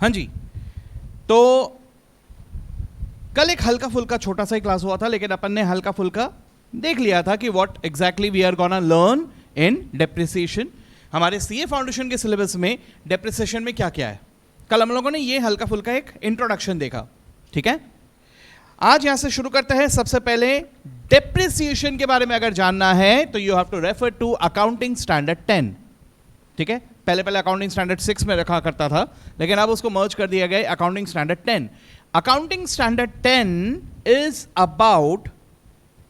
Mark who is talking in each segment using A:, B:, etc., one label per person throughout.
A: हाँ जी, तो कल एक हल्का फुल्का छोटा सा ही क्लास हुआ था, लेकिन अपन ने हल्का फुल्का देख लिया था कि what exactly we are gonna learn in depreciation. हमारे सीए फाउंडेशन के सिलेबस में डेप्रिसिएशन में क्या क्या है, कल हम लोगों ने ये हल्का फुल्का एक इंट्रोडक्शन देखा। ठीक है, आज यहां से शुरू करते हैं। सबसे पहले डेप्रिसिएशन के बारे में अगर जानना है तो you have to refer to accounting standard 10। ठीक है, पहले अकाउंटिंग स्टैंडर्ड 6 में रखा करता था, लेकिन अब उसको मर्ज कर दिया गया accounting standard 10। Accounting standard 10 is about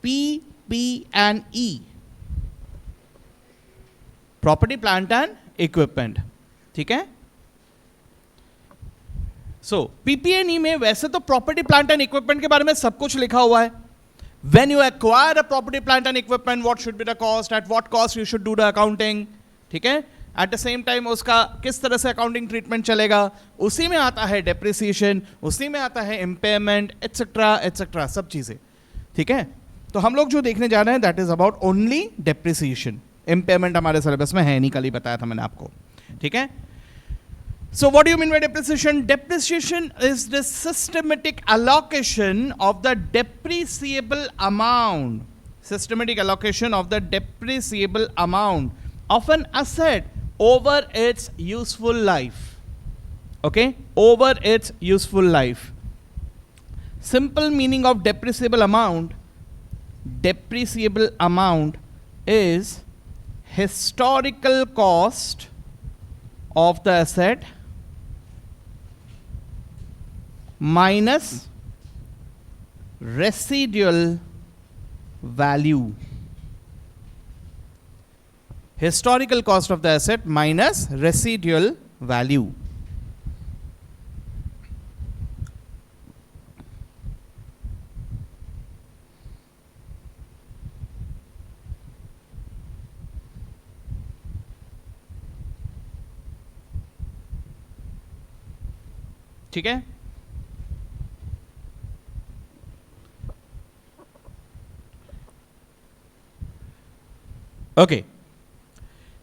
A: PP&E, property plant and equipment. ठीक है, सो PP&E में वैसे तो प्रॉपर्टी प्लांट एंड इक्विपमेंट के बारे में सब कुछ लिखा हुआ है। When you acquire a property plant and equipment, what should be the cost, at what cost you should do the accounting. ठीक है, एट द सेम टाइम उसका किस तरह से अकाउंटिंग ट्रीटमेंट चलेगा, उसी में आता है डेप्रिसिएशन, उसी में आता है इम्पेयरमेंट, एटसेट्रा एटसेट्रा, सब चीजें। ठीक है, तो हम लोग जो देखने जा रहे हैं that is about only depreciation. Impairment हमारे सिलेबस में है नहीं, कल ही बताया था मैंने आपको। ठीक है, so what do you mean by depreciation? Depreciation is the systematic allocation of the depreciable amount, systematic allocation of the depreciable amount of an asset over its useful life. Okay, over its useful life. Simple meaning of depreciable amount is historical cost of the asset minus residual value. Historical cost of the asset minus residual value. ठीक है, okay.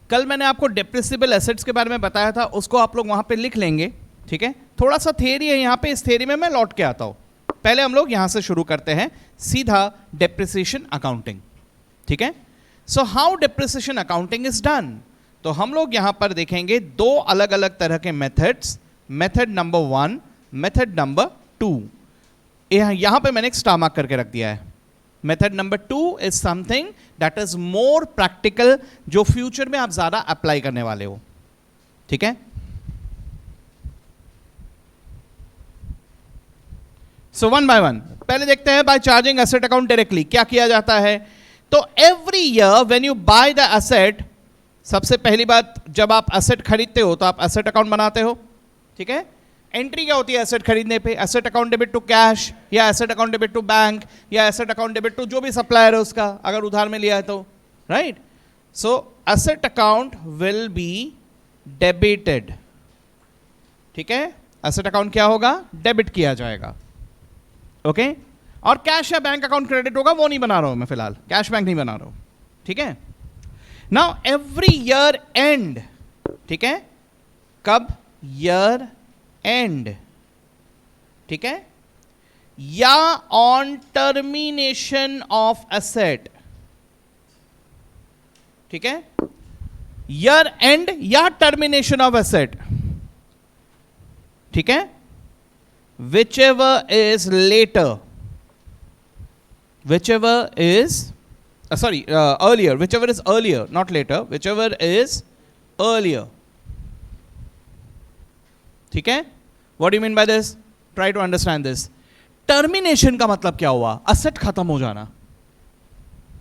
A: कल मैंने आपको depreciable assets के बारे में बताया था, उसको आप लोग वहां पे लिख लेंगे। ठीक है, थोड़ा सा थियरी है यहाँ पे, इस थियरी में मैं लौट के आता हूं। पहले हम लोग यहां से शुरू करते हैं सीधा डेप्रिसिएशन अकाउंटिंग। ठीक है, so how depreciation accounting is done, तो हम लोग यहां पर देखेंगे दो अलग अलग तरह के methods, method number 1, method number 2। यहां पे मैंने एक स्टार मार्क करके रख दिया है। Method number 2 is something that is more practical, जो फ्यूचर में आप ज्यादा अप्लाई करने वाले हो। ठीक है, सो वन बाय वन पहले देखते हैं। By charging asset account directly क्या किया जाता है, तो every year when you buy the asset, सबसे पहली बात, जब आप एसेट खरीदते हो तो आप एसेट अकाउंट बनाते हो। ठीक है, एंट्री क्या होती है एसेट खरीदने पे, asset account debit to cash, या asset account debit to bank, या एसेट अकाउंट डेबिट टू जो भी सप्लायर है उसका, अगर उधार में लिया है तो। Right, so asset account will be debited. ठीक है, एसेट अकाउंट क्या होगा, डेबिट किया जाएगा। ओके, और कैश या बैंक अकाउंट क्रेडिट होगा, वो नहीं बना रहा हूं मैं फिलहाल, कैश बैंक नहीं बना रहा हूं। ठीक है, नाउ एवरी ईयर एंड, ठीक है, कब, ईयर एंड। ठीक है, या ऑन टर्मिनेशन ऑफ एसेट। ठीक है, ईयर एंड या टर्मिनेशन ऑफ एसेट। ठीक है, whichever is later, whichever is earlier, whichever is earlier, not later, whichever is earlier. ठीक है, what do you mean by this? Try to understand this. Termination का मतलब क्या हुआ, asset खत्म हो जाना।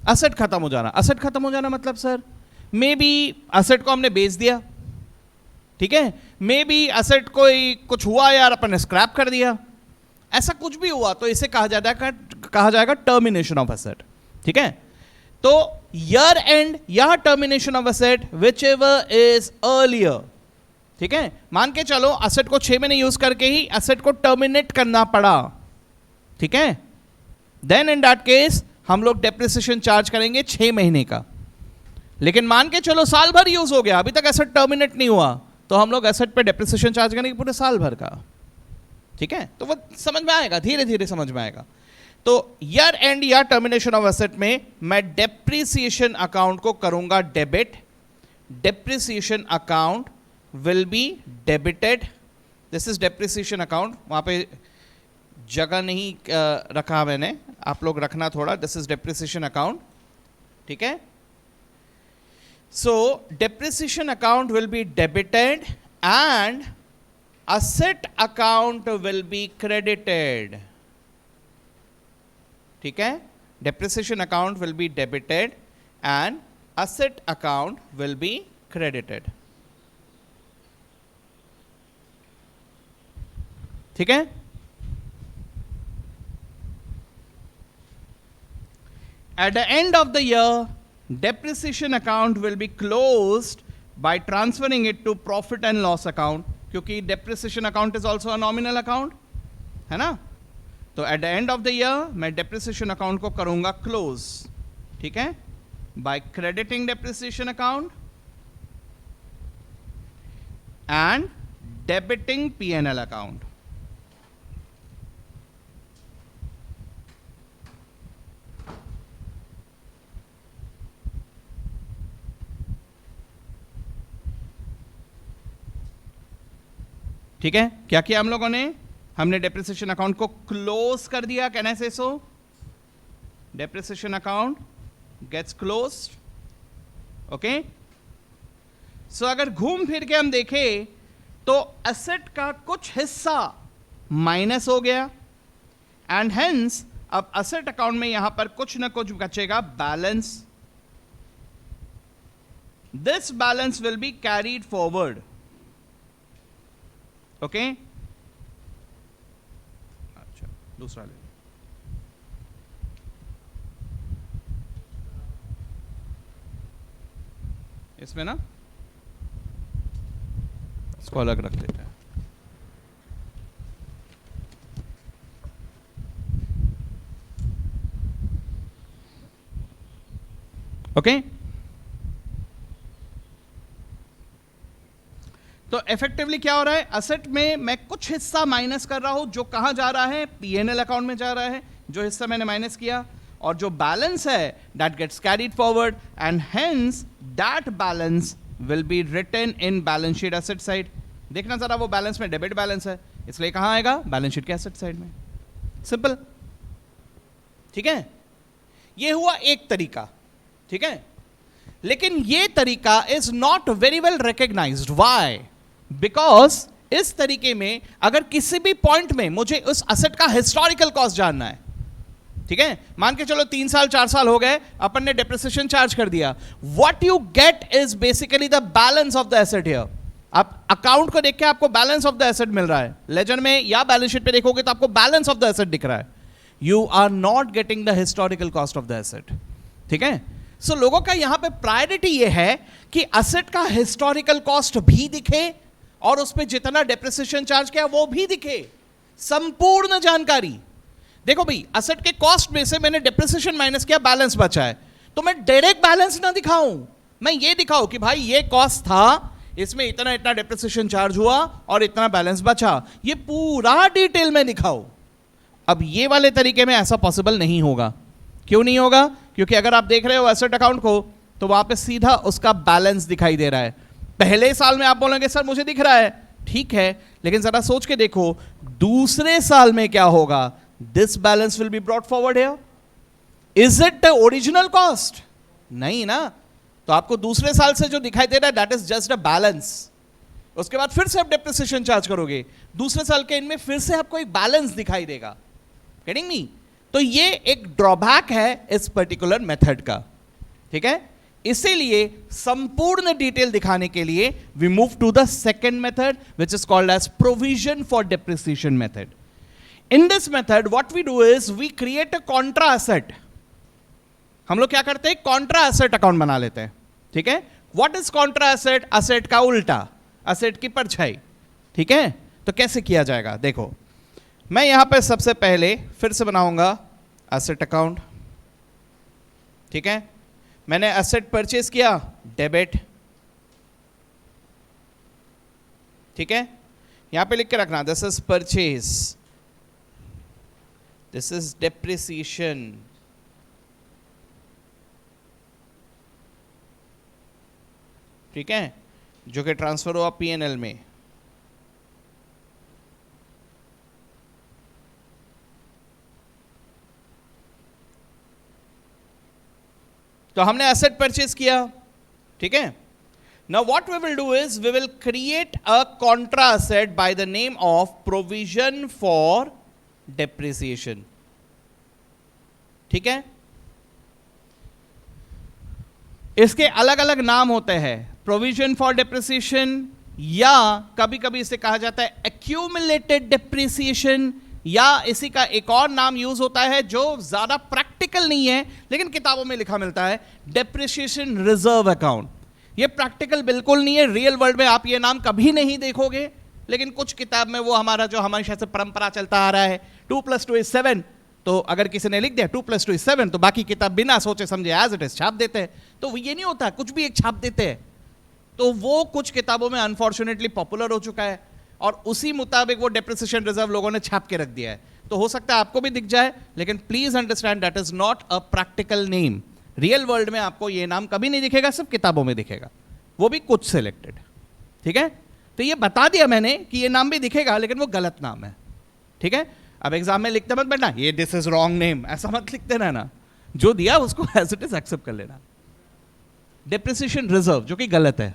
A: असेट खत्म हो जाना, असेट खत्म हो जाना मतलब सर मे बी असेट को हमने बेच दिया। ठीक है, मे बी असेट कोई कुछ हुआ यार, अपन ने स्क्रैप कर दिया, ऐसा कुछ भी हुआ तो इसे कहा जाएगा टर्मिनेशन ऑफ एसेट। ठीक है, तो ईयर एंड या termination of asset which ever is earlier. ठीक है, मान के चलो एसेट को 6 महीने यूज करके ही एसेट को टर्मिनेट करना पड़ा। ठीक है, देन इन दैट केस हम लोग डेप्रिसिएशन चार्ज करेंगे 6 महीने का। लेकिन मान के चलो साल भर यूज हो गया, अभी तक एसेट टर्मिनेट नहीं हुआ, तो हम लोग एसेट पे डेप्रिसिएशन चार्ज करेंगे पूरे साल भर का, ठीक है? तो वो समझ में आएगा, धीरे धीरे समझ में आएगा। तो ईयर एंड या टर्मिनेशन ऑफ एसेट में मैं डेप्रिसिएशन अकाउंट को करूंगा debit, depreciation account will be debited, this is depreciation account, वहां पे जगह नहीं रखा मैंने, आप लोग रखना थोड़ा, दिस इज डेप्रिसिएशन अकाउंट, ठीक है? So depreciation account will be debited and asset account will be credited, ठीक है? Depreciation account will be debited and asset account will be credited, ठीक है? At the end of the year, depreciation account will be closed by transferring it to profit and loss account, क्योंकि depreciation account is also a nominal account, है ना? तो at the end of the year मैं depreciation account को करूंगा close, ठीक है? By crediting depreciation account and debiting P&L account, ठीक है? क्या किया हम लोगों ने? हमने डेप्रिसिएशन अकाउंट को क्लोज कर दिया, can I say so? Depreciation account gets closed, okay? So अगर घूम फिर के हम देखें तो एसेट का कुछ हिस्सा माइनस हो गया एंड हेंस अब एसेट अकाउंट में यहां पर कुछ ना कुछ बचेगा, balance, this balance will be carried forward, okay? अच्छा, दूसरा ले, इसमें ना इसको अलग रख देते हैं, ओके? तो इफेक्टिवली क्या हो रहा है? असेट में मैं कुछ हिस्सा माइनस कर रहा हूं, जो कहां जा रहा है? P&L अकाउंट में जा रहा है, जो हिस्सा मैंने माइनस किया, और जो बैलेंस है that gets carried forward and hence that balance will be written in balance sheet asset side. देखना जरा, वो बैलेंस में डेबिट बैलेंस है, इसलिए कहां आएगा? बैलेंस शीट के एसेट साइड में, सिंपल, ठीक है? ये हुआ एक तरीका, ठीक है? लेकिन ये तरीका is not very well recognized, why? Because इस तरीके में अगर किसी भी पॉइंट में मुझे उस एसेट का हिस्टोरिकल कॉस्ट जानना है, ठीक है? मान के चलो 3 साल 4 साल हो गए, अपन ने डेप्रिसिएशन चार्ज कर दिया, what you get is basically the balance of the asset here. आप अकाउंट को देख के आपको बैलेंस ऑफ द एसेट मिल रहा है, लेजर में या बैलेंस शीट पे देखोगे तो आपको बैलेंस ऑफ द एसेट दिख रहा है, you are not getting the historical cost of the asset, ठीक है? सो लोगों का यहां पे प्रायोरिटी ये है कि एसेट का हिस्टोरिकल कॉस्ट भी दिखे और उस पर जितना डेप्रिसिएशन चार्ज किया वो भी दिखे, संपूर्ण जानकारी। देखो भाई, एसेट के कॉस्ट में से मैंने डेप्रिसिएशन माइनस किया, बैलेंस बचा है, तो मैं डायरेक्ट बैलेंस ना दिखाऊं, मैं ये दिखाऊं कि भाई ये कॉस्ट था, इसमें इतना इतना डेप्रिसिएशन चार्ज हुआ और इतना बैलेंस बचा, ये पूरा डिटेल में दिखाओ। अब ये वाले तरीके में ऐसा पॉसिबल नहीं होगा। क्यों नहीं होगा? क्योंकि अगर आप देख रहे हो एसेट अकाउंट को तो वहां पे सीधा उसका बैलेंस दिखाई दे रहा है। पहले साल में आप बोलेंगे सर मुझे दिख रहा है, ठीक है, लेकिन जरा सोच के देखो दूसरे साल में क्या होगा? This balance will be brought forward here. Is it the original cost? नहीं ना। तो आपको दूसरे साल से जो दिखाई दे रहा है that is just a balance. उसके बाद फिर से आप डेप्रिसिएशन चार्ज करोगे, दूसरे साल के इनमें फिर से आपको एक बैलेंस दिखाई देगा। Getting me? तो ये एक ड्रॉबैक है इस पर्टिकुलर मेथड का, ठीक है? इसीलिए संपूर्ण डिटेल दिखाने के लिए we move to the second method which is called as provision for depreciation method. In this method what we do is we create a contra asset. हम लोग क्या करते हैं? कॉन्ट्रा एसेट अकाउंट बना लेते हैं, ठीक है? What is Contra asset? Asset का उल्टा, एसेट की परछाई, ठीक है? तो कैसे किया जाएगा? देखो, मैं यहां पर सबसे पहले फिर से बनाऊंगा एसेट अकाउंट, ठीक है? मैंने एसेट परचेज किया, डेबिट, ठीक है, यहां पे लिख के रखना, this is purchase, this is depreciation, ठीक है, जो कि ट्रांसफर हुआ पीएनएल में। तो हमने एसेट परचेज किया, ठीक है। Now what we will do is we will create a contra asset by the name of provision for depreciation, ठीक है। इसके अलग अलग नाम होते हैं, प्रोविजन फॉर डेप्रिसिएशन, या कभी कभी इसे कहा जाता है एक्यूमुलेटेड डेप्रिसिएशन, या इसी का एक और नाम यूज होता है जो ज्यादा प्रैक्टिकल नहीं है लेकिन किताबों में लिखा मिलता है, डेप्रिसिएशन रिजर्व अकाउंट। ये प्रैक्टिकल बिल्कुल नहीं है, रियल वर्ल्ड में आप ये नाम कभी नहीं देखोगे, लेकिन कुछ किताब में वो हमारा जो हमेशा से परंपरा चलता आ रहा है 2 + 2 = 7, तो अगर किसी ने लिख दिया 2 + 2 = 7 तो बाकी किताब बिना सोचे समझे एज इट इज छाप देते हैं। तो ये नहीं होता, कुछ भी एक छाप देते हैं, तो वो कुछ किताबों में अनफॉर्चुनेटली पॉपुलर हो चुका है और उसी मुताबिक वो डेप्रिसिएशन रिजर्व लोगों ने छाप के रख दिया है। तो हो सकता है आपको भी दिख जाए, लेकिन please understand that is not a practical name. Real world में आपको ये नाम कभी नहीं दिखेगा, सिर्फ किताबों में दिखेगा, वो भी कुछ सिलेक्टेड, ठीक है। तो ये बता दिया मैंने कि ये नाम भी दिखेगा लेकिन वो गलत नाम है, ठीक है। अब एग्जाम में लिखते मत बैठना ये दिस इज रॉन्ग नेम, ऐसा मत लिखते रहना, जो दिया उसको एज इट इज एक्सेप्ट कर लेना। डेप्रिसिएशन रिजर्व जो कि गलत है,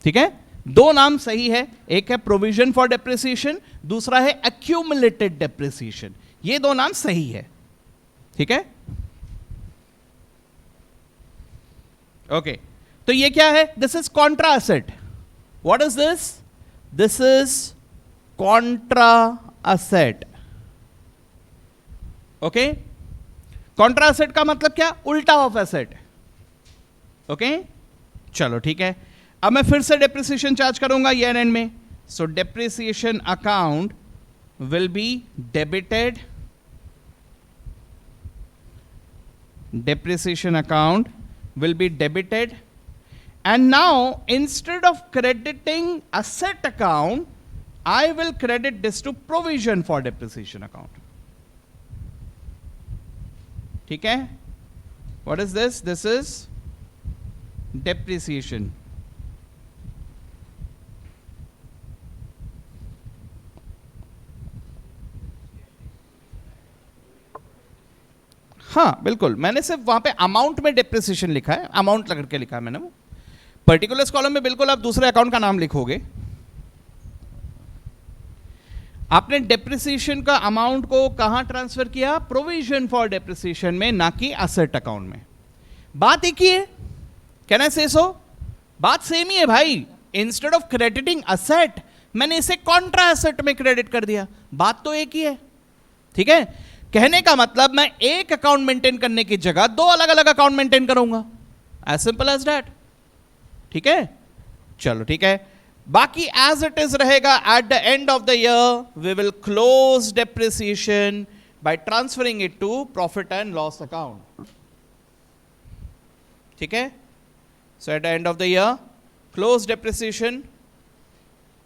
A: ठीक है। दो नाम सही है, एक है प्रोविजन फॉर डेप्रिसिएशन, दूसरा है एक्यूमुलेटेड डेप्रिसिएशन, ये दो नाम सही है, ठीक है। ओके, तो ये क्या है, this is Contra asset. What is this, this is Contra asset, okay. Contra asset का मतलब क्या, उल्टा ऑफ एसेट, ओके। चलो ठीक है, अब मैं फिर से डेप्रिसिएशन चार्ज करूंगा ईयर एंड में। सो depreciation account will be debited, depreciation account will be debited, and now instead of crediting asset account I will credit this to provision for depreciation account, ठीक है। what is this, this is depreciation, हाँ बिल्कुल, मैंने सिर्फ वहां पे amount में depreciation लिखा है, अमाउंट लग के लिखा है मैंने, वो पर्टिकुलर्स कॉलम में बिल्कुल आप दूसरे अकाउंट का नाम लिखोगे। आपने डेप्रिसिएशन का अमाउंट को कहां ट्रांसफर किया, प्रोविजन फॉर डेप्रिसिएशन में, ना कि एसेट अकाउंट में। बात एक ही है, कैन आई से सो, बात सेम ही है भाई। इंस्टेड ऑफ क्रेडिटिंग असेट मैंने इसे कॉन्ट्रा एसेट में क्रेडिट कर दिया, बात तो एक ही है, ठीक है। कहने का मतलब मैं एक अकाउंट मेंटेन करने की जगह दो अलग अलग अकाउंट मेंटेन करूंगा, एज सिंपल एज दैट, ठीक है। चलो ठीक है, बाकी एज इट इज रहेगा। At the end of the year we will close depreciation by transferring it to profit and loss account, ठीक है। So at the end of the year close depreciation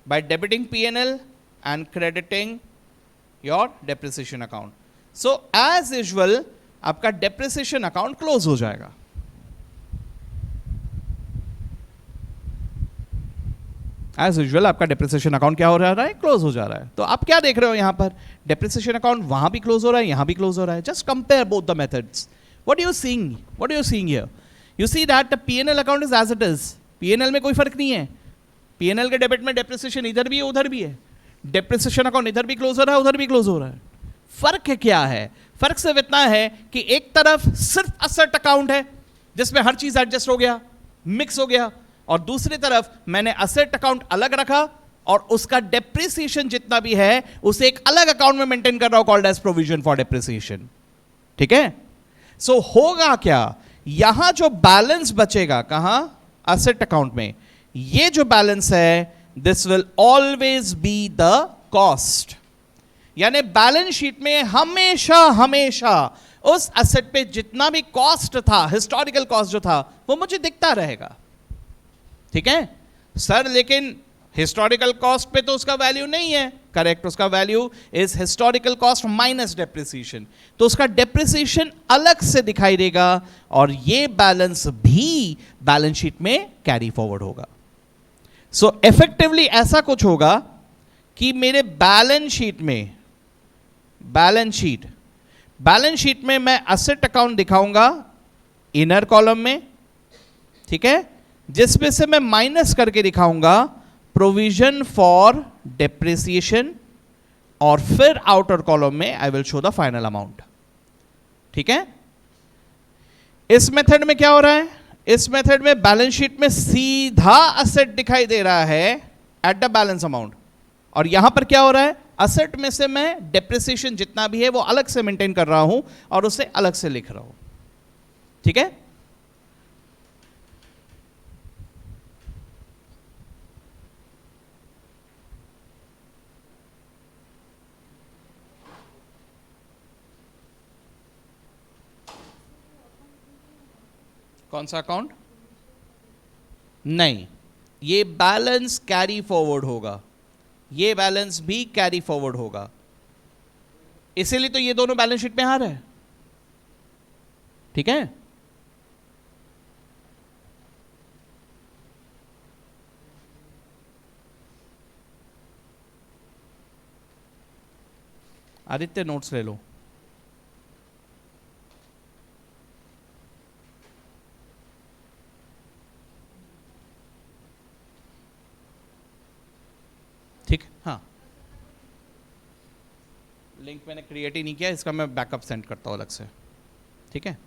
A: by debiting P&L and crediting your depreciation account. So as usual आपका depreciation account close हो जाएगा। As usual आपका depreciation account क्या हो रहा है, क्लोज हो जा रहा है। तो आप क्या देख रहे हो यहां पर, डेप्रिसिएशन अकाउंट वहां भी क्लोज हो रहा है, यहां भी क्लोज हो रहा है। Just compare both the methods. What you seeing, what you seeing here, you see that the P&L account is as it is. P&L में कोई फर्क नहीं है, P&L के डेबिट में डेप्रिसिएशन इधर भी है उधर भी है, डेप्रिसिएशन अकाउंट इधर भी क्लोज हो रहा है उधर भी क्लोज हो रहा है। फर्क क्या है, फर्क सिर्फ इतना है कि एक तरफ सिर्फ असेट अकाउंट है जिसमें हर चीज एडजस्ट हो गया, मिक्स हो गया, और दूसरी तरफ मैंने असेट अकाउंट अलग रखा और उसका डेप्रिसिएशन जितना भी है उसे एक अलग अकाउंट में मेंटेन कर रहा हूं, called as provision for depreciation, ठीक है। सो होगा क्या, यहां जो बैलेंस बचेगा, कहां, असेट अकाउंट में, ये जो बैलेंस है this will always be the cost. यानी बैलेंस शीट में हमेशा हमेशा उस एसेट पे जितना भी कॉस्ट था, हिस्टोरिकल कॉस्ट जो था, वो मुझे दिखता रहेगा, ठीक है सर। लेकिन हिस्टोरिकल कॉस्ट पे तो उसका वैल्यू नहीं है, करेक्ट, उसका value is historical cost minus depreciation, तो उसका डेप्रिसिएशन अलग से दिखाई देगा और ये बैलेंस भी बैलेंस शीट में कैरी फॉरवर्ड होगा। सो इफेक्टिवली ऐसा कुछ होगा कि मेरे बैलेंस शीट में मैं असेट अकाउंट दिखाऊंगा इनर कॉलम में, ठीक है, जिसमें से मैं माइनस करके दिखाऊंगा प्रोविजन फॉर डेप्रिसिएशन, और फिर आउटर कॉलम में I will show the final amount. ठीक है, इस मेथड में क्या हो रहा है, इस मेथड में बैलेंस शीट में सीधा असेट दिखाई दे रहा है एट द बैलेंस अमाउंट, और यहां पर क्या हो रहा है, असेट में से मैं डेप्रिसिएशन जितना भी है वो अलग से मेंटेन कर रहा हूं और उसे अलग से लिख रहा हूं। ठीक है, कौन सा अकाउंट, नहीं, ये बैलेंस कैरी फॉरवर्ड होगा, ये बैलेंस भी कैरी फॉरवर्ड होगा, इसीलिए तो ये दोनों बैलेंस शीट में आ रहा है। ठीक है, आदित्य नोट्स ले लो। ठीक, हाँ, लिंक मैंने क्रिएट ही नहीं किया, इसका मैं बैकअप सेंड करता हूं अलग से। ठीक है,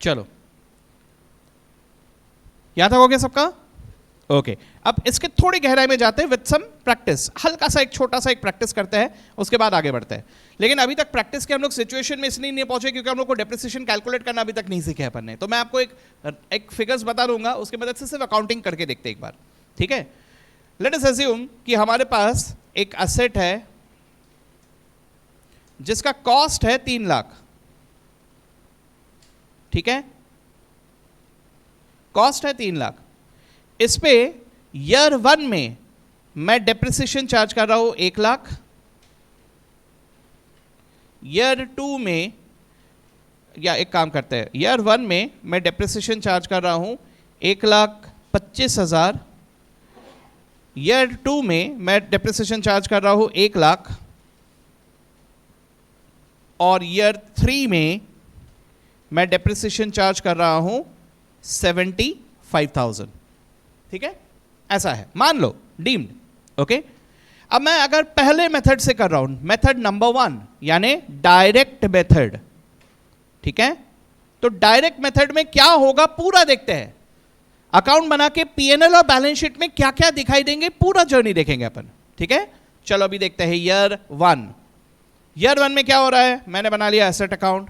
A: चलो, यहां तक हो गया सबका, ओके। अब इसके थोड़ी गहराई में जाते हैं विद सम प्रैक्टिस, हल्का सा एक छोटा सा एक प्रैक्टिस करते हैं, उसके बाद आगे बढ़ते हैं। लेकिन अभी तक प्रैक्टिस के हम लोग सिचुएशन में इसलिए नहीं पहुंचे क्योंकि हम लोग को डेप्रिसिएशन कैलकुलेट करना अभी तक नहीं सीखे अपन ने। तो मैं आपको एक फिगर्स बता दूंगा, उसकी मदद से सिर्फ अकाउंटिंग करके देखते हैं एक बार। ठीक है, लेट अस अज्यूम कि हमारे पास एक असेट है जिसका कॉस्ट है 3 लाख। ठीक है, कॉस्ट है 3 लाख, इस पे ईयर 1 में मैं डेप्रिसिएशन चार्ज कर रहा हूं 1 लाख, ईयर 2 में, या एक काम करते हैं, ईयर 1 में मैं डेप्रिसिएशन चार्ज कर रहा हूं 1,25,000, ईयर 2 में मैं डेप्रिसिएशन चार्ज कर रहा हूं 1 लाख, और ईयर 3 में मैं डेप्रिसिएशन चार्ज कर रहा हूं 75,000। ठीक है, ऐसा है, मान लो डीम्ड। ओके, अब मैं अगर पहले मेथड से कर रहा हूं, मेथड नंबर 1 यानी डायरेक्ट मेथड, ठीक है, तो डायरेक्ट मेथड में क्या होगा पूरा देखते हैं। अकाउंट बना के पीएनएल और बैलेंस शीट में क्या क्या दिखाई देंगे पूरा जर्नी देखेंगे अपन। ठीक है, चलो अभी देखते हैं ईयर 1। ईयर 1 में क्या हो रहा है, मैंने बना लिया एसेट अकाउंट।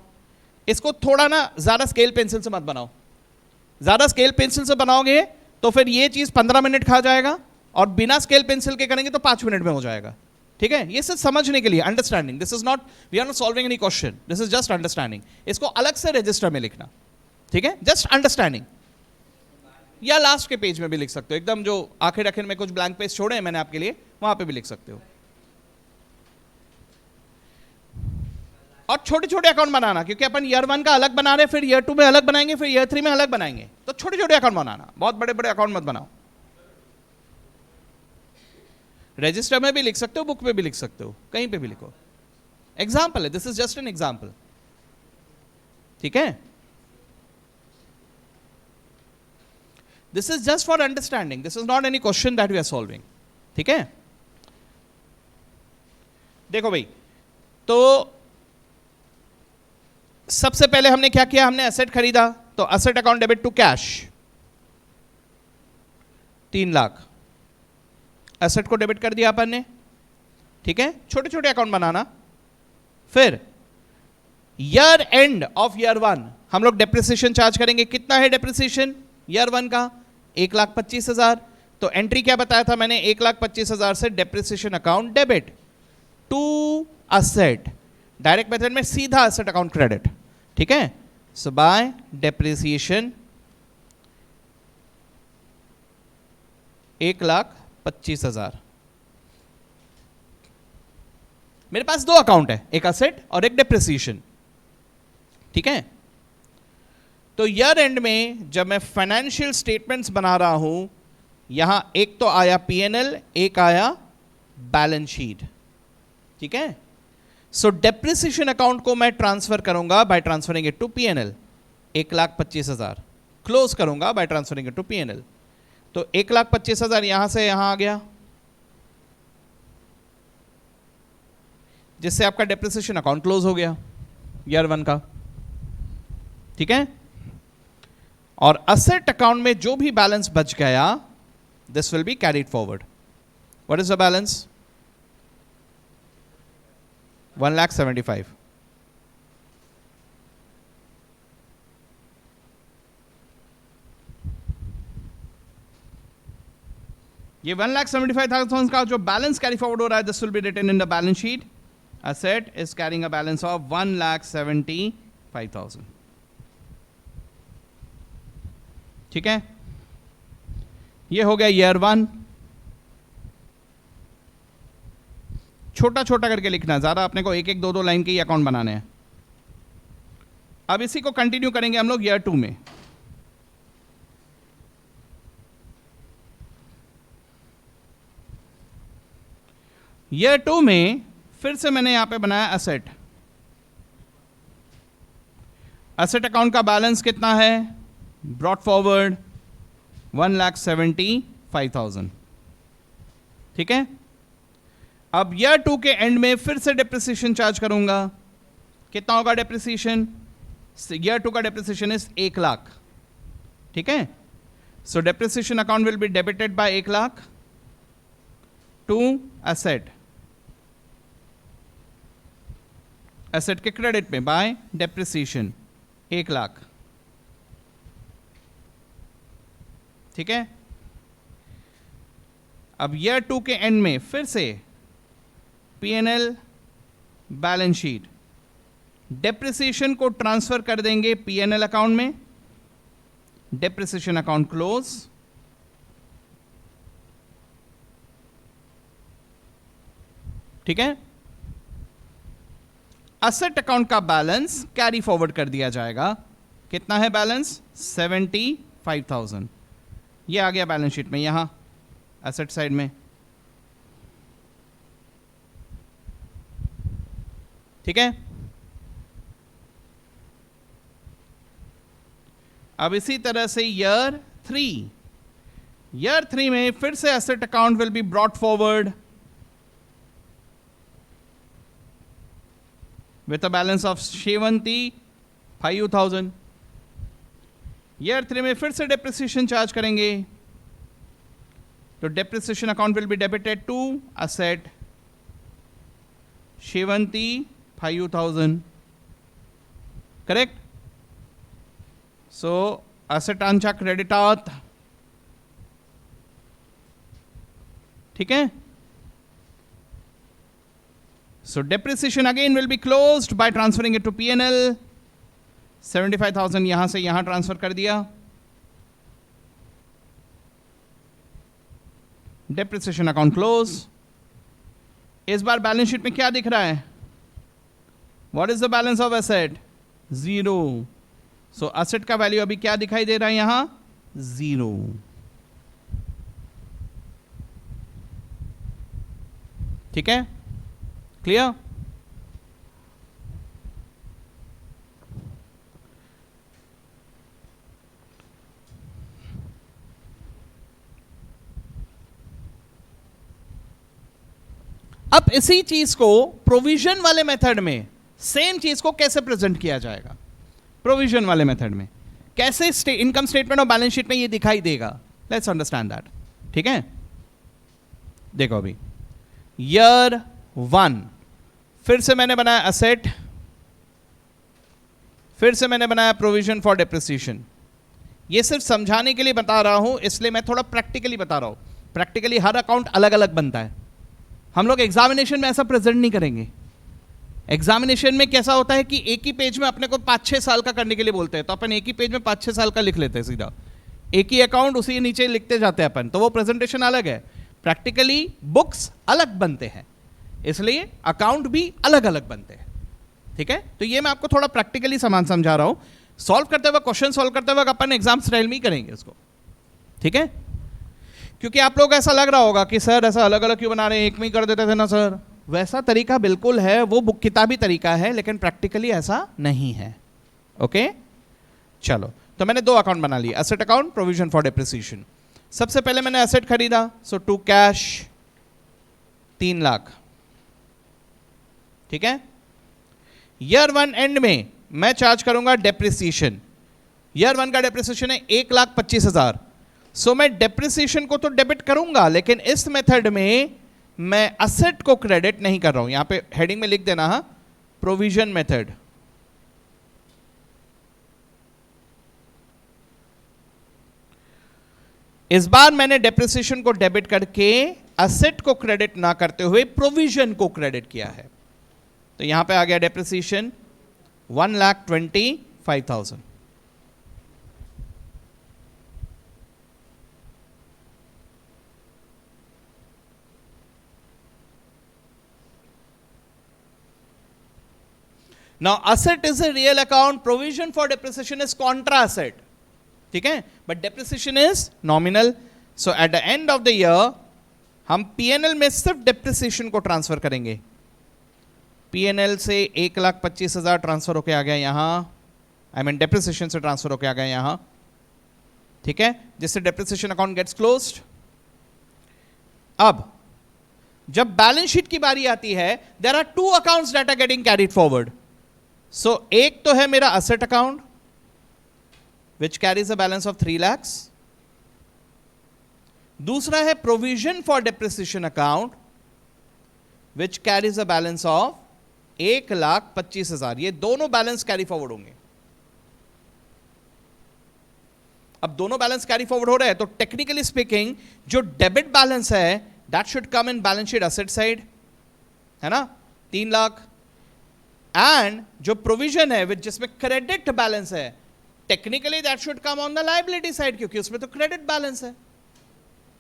A: इसको थोड़ा ना ज्यादा स्केल पेंसिल से मत बनाओ, ज्यादा स्केल पेंसिल से बनाओगे तो फिर ये चीज 15 मिनट खा जाएगा, और बिना स्केल पेंसिल के करेंगे तो 5 मिनट में हो जाएगा। ठीक है, ये सिर्फ समझने के लिए, understanding, this is not, we are not solving any question, this is just understanding. इसको अलग से रजिस्टर में लिखना, ठीक है, जस्ट अंडरस्टैंडिंग, या लास्ट के पेज में भी लिख सकते हो, एकदम जो आखिर आखिर में कुछ ब्लैंक पेज छोड़े हैं मैंने आपके लिए, वहां पे भी लिख सकते हो। और छोटे छोटे अकाउंट बनाना, क्योंकि अपन ईयर 1 का अलग बना रहे हैं, फिर ईयर 2 में अलग बनाएंगे, फिर ईयर 3 में अलग बनाएंगे, तो छोटे छोटे अकाउंट बनाना, बहुत बड़े बड़े अकाउंट मत बनाओ। रजिस्टर में भी लिख सकते हो, बुक में भी लिख सकते हो, कहीं पे भी लिखो, एग्जाम्पल है, this is just an example. ठीक है, this is just for understanding, this is not any question that we are solving. ठीक है, देखो भाई, तो सबसे पहले हमने क्या किया, हमने एसेट खरीदा, तो asset account debit to cash 3 lakh, asset को डेबिट कर दिया अपन ने। ठीक है, छोटे छोटे अकाउंट बनाना। फिर ईयर एंड ऑफ ईयर 1 हम लोग डेप्रिसिएशन चार्ज करेंगे। कितना है डेप्रिसिएशन ईयर 1 का, 1,25,000। तो एंट्री क्या बताया था मैंने, 1,25,000 से depreciation account debit to asset, direct method में सीधा असेट अकाउंट क्रेडिट। ठीक है, सो बाय डेप्रिसिएशन 1,25,000। मेरे पास दो अकाउंट है, एक असेट और एक डेप्रिसिएशन, ठीक है। तो ईयर एंड में जब मैं फाइनेंशियल स्टेटमेंट्स बना रहा हूं, यहां एक तो आया पीएनएल, एक आया बैलेंस शीट, ठीक है। सो डेप्रिसिएशन अकाउंट को मैं ट्रांसफर करूंगा by transferring it to PNL, 1,25,000 close करूंगा by transferring it to PNL. तो 1,25,000 यहां से यहां आ गया, जिससे आपका डेप्रिसिएशन अकाउंट क्लोज हो गया ईयर 1 का, ठीक है। और असेट अकाउंट में जो भी बैलेंस बच गया, this will be carried forward. What is the balance? 1,75,000। ये 1,75,000 का जो बैलेंस कैरी फॉरवर्ड हो रहा है, this will be written in the balance sheet. Asset is carrying a balance of 1,75,000, ठीक है। ये हो गया ईयर 1। छोटा छोटा करके लिखना, ज्यादा अपने को एक एक दो दो लाइन के ही अकाउंट बनाने हैं। अब इसी को कंटिन्यू करेंगे हम लोग ईयर 2 में। ईयर 2 में फिर से मैंने यहां पे बनाया असेट। असेट अकाउंट का बैलेंस कितना है? ब्रॉट फॉरवर्ड 1,75,000, ठीक है। अब ईयर 2 के एंड में फिर से डेप्रिसिएशन चार्ज करूंगा। कितना होगा डेप्रिसिएशन? ईयर 2 का डेप्रिसिएशन इज 1,00,000, ठीक है। So depreciation account will be debited by 1,00,000 to asset, asset के क्रेडिट में बाय डेप्रिसिएशन 1,00,000, ठीक है। अब ईयर 2 के एंड में फिर से पीएनएल बैलेंस शीट, डेप्रिसिएशन को ट्रांसफर कर देंगे पीएनएल अकाउंट में, डेप्रिसिएशन अकाउंट क्लोज, ठीक है। असेट अकाउंट का बैलेंस कैरी फॉरवर्ड कर दिया जाएगा। कितना है बैलेंस? 75,000। ये आ गया बैलेंस शीट में, यहां असेट साइड में, ठीक है। अब इसी तरह से ईयर 3 में फिर से asset account will be brought forward with a balance of 75,000। Year 3 में फिर से डेप्रिसिएशन चार्ज करेंगे, तो depreciation account will be debited to asset 75,000, correct. So असेटांच्या क्रेडिटात, ठीक है। So depreciation again will be closed by transferring it to P&L। 75,000 यहां से यहां ट्रांसफर कर दिया, डेप्रिसिएशन अकाउंट क्लोज। इस बार बैलेंस शीट में क्या दिख रहा है? What is the balance of asset? 0। So asset का वैल्यू अभी क्या दिखाई दे रहा है यहां? 0, ठीक है। क्लियर? अब इसी चीज को प्रोविजन वाले मेथड में, सेम चीज को कैसे प्रेजेंट किया जाएगा? प्रोविजन वाले मेथड में कैसे इनकम स्टेटमेंट और बैलेंस शीट में ये दिखाई देगा? लेट्स अंडरस्टैंड दैट, ठीक है। देखो अभी ईयर 1 फिर से मैंने बनाया असेट, फिर से मैंने बनाया प्रोविजन फॉर डेप्रिसिएशन। ये सिर्फ समझाने के लिए बता रहा हूं, इसलिए मैं थोड़ा प्रैक्टिकली बता रहा हूं। प्रैक्टिकली हर अकाउंट अलग अलग बनता है। हम लोग एग्जामिनेशन में ऐसा प्रेजेंट नहीं करेंगे। एग्जामिनेशन में कैसा होता है कि एक ही पेज में अपने को 5-6 साल का करने के लिए बोलते हैं, तो अपन एक ही पेज में 5-6 साल का लिख लेते हैं सीधा एक ही अकाउंट उसी नीचे लिखते जाते हैं अपन, तो वो प्रेजेंटेशन अलग है। प्रैक्टिकली बुक्स अलग बनते हैं, इसलिए अकाउंट भी अलग अलग बनते हैं। ठीक है, तो ये मैं आपको थोड़ा प्रैक्टिकली सामान समझा रहा हूं। सॉल्व करते वक्त, क्वेश्चन सॉल्व करते वक्त अपन एग्जाम स्टाइल में ही करेंगे इसको। ठीक है, क्योंकि आप लोग ऐसा लग रहा होगा कि सर ऐसा अलग अलग क्यों बना रहे हैं, एक में ही कर देते थे ना सर। वैसा तरीका बिल्कुल है, वो बुक किताबी तरीका है, लेकिन प्रैक्टिकली ऐसा नहीं है। ओके, चलो, तो मैंने दो अकाउंट बना लिए, asset account, provision for depreciation. सबसे पहले मैंने एसेट खरीदा, सो टू कैश 3 लाख। ठीक है, ईयर 1 एंड में मैं चार्ज करूंगा डेप्रिसिएशन। ईयर 1 का डेप्रिसिएशन है 1,25,000। सो मैं डेप्रिसिएशन को तो डेबिट करूंगा, लेकिन इस मेथड में मैं असेट को क्रेडिट नहीं कर रहा हूं। यहां पे हेडिंग में लिख देना, हा, प्रोविजन मेथड। इस बार मैंने डेप्रिसिएशन को डेबिट करके असेट को क्रेडिट ना करते हुए प्रोविजन को क्रेडिट किया है। तो यहां पे आ गया depreciation 1,25,000। Now asset is a real account, provision for depreciation is contra asset. ठीक है, but depreciation is nominal. So at the end of the year हम पीएनएल में सिर्फ डेप्रिसिएशन को ट्रांसफर करेंगे। पीएनएल से 1,25,000 ट्रांसफर होके आ गया यहां, आई मीन डेप्रिसिएशन से ट्रांसफर होके आ गया यहां। ठीक है, जिससे डेप्रिसिएशन अकाउंट गेट्स क्लोज्ड। अब जब बैलेंस शीट की बारी आती है, there are 2 accounts that are getting carried forward. So एक तो है मेरा asset account which carries a balance of 3 lakhs. दूसरा है provision for depreciation account which carries a balance of 1,25,000. ये दोनों बैलेंस कैरी फॉरवर्ड होंगे। अब दोनों बैलेंस कैरी फॉरवर्ड हो रहे हैं, तो टेक्निकली स्पीकिंग जो डेबिट बैलेंस है that should come in balance sheet asset side, है ना, 3 लाख। एंड जो प्रोविजन है जिसमें क्रेडिट बैलेंस है, technically that should come on the liability side, क्योंकि उसमें तो क्रेडिट बैलेंस है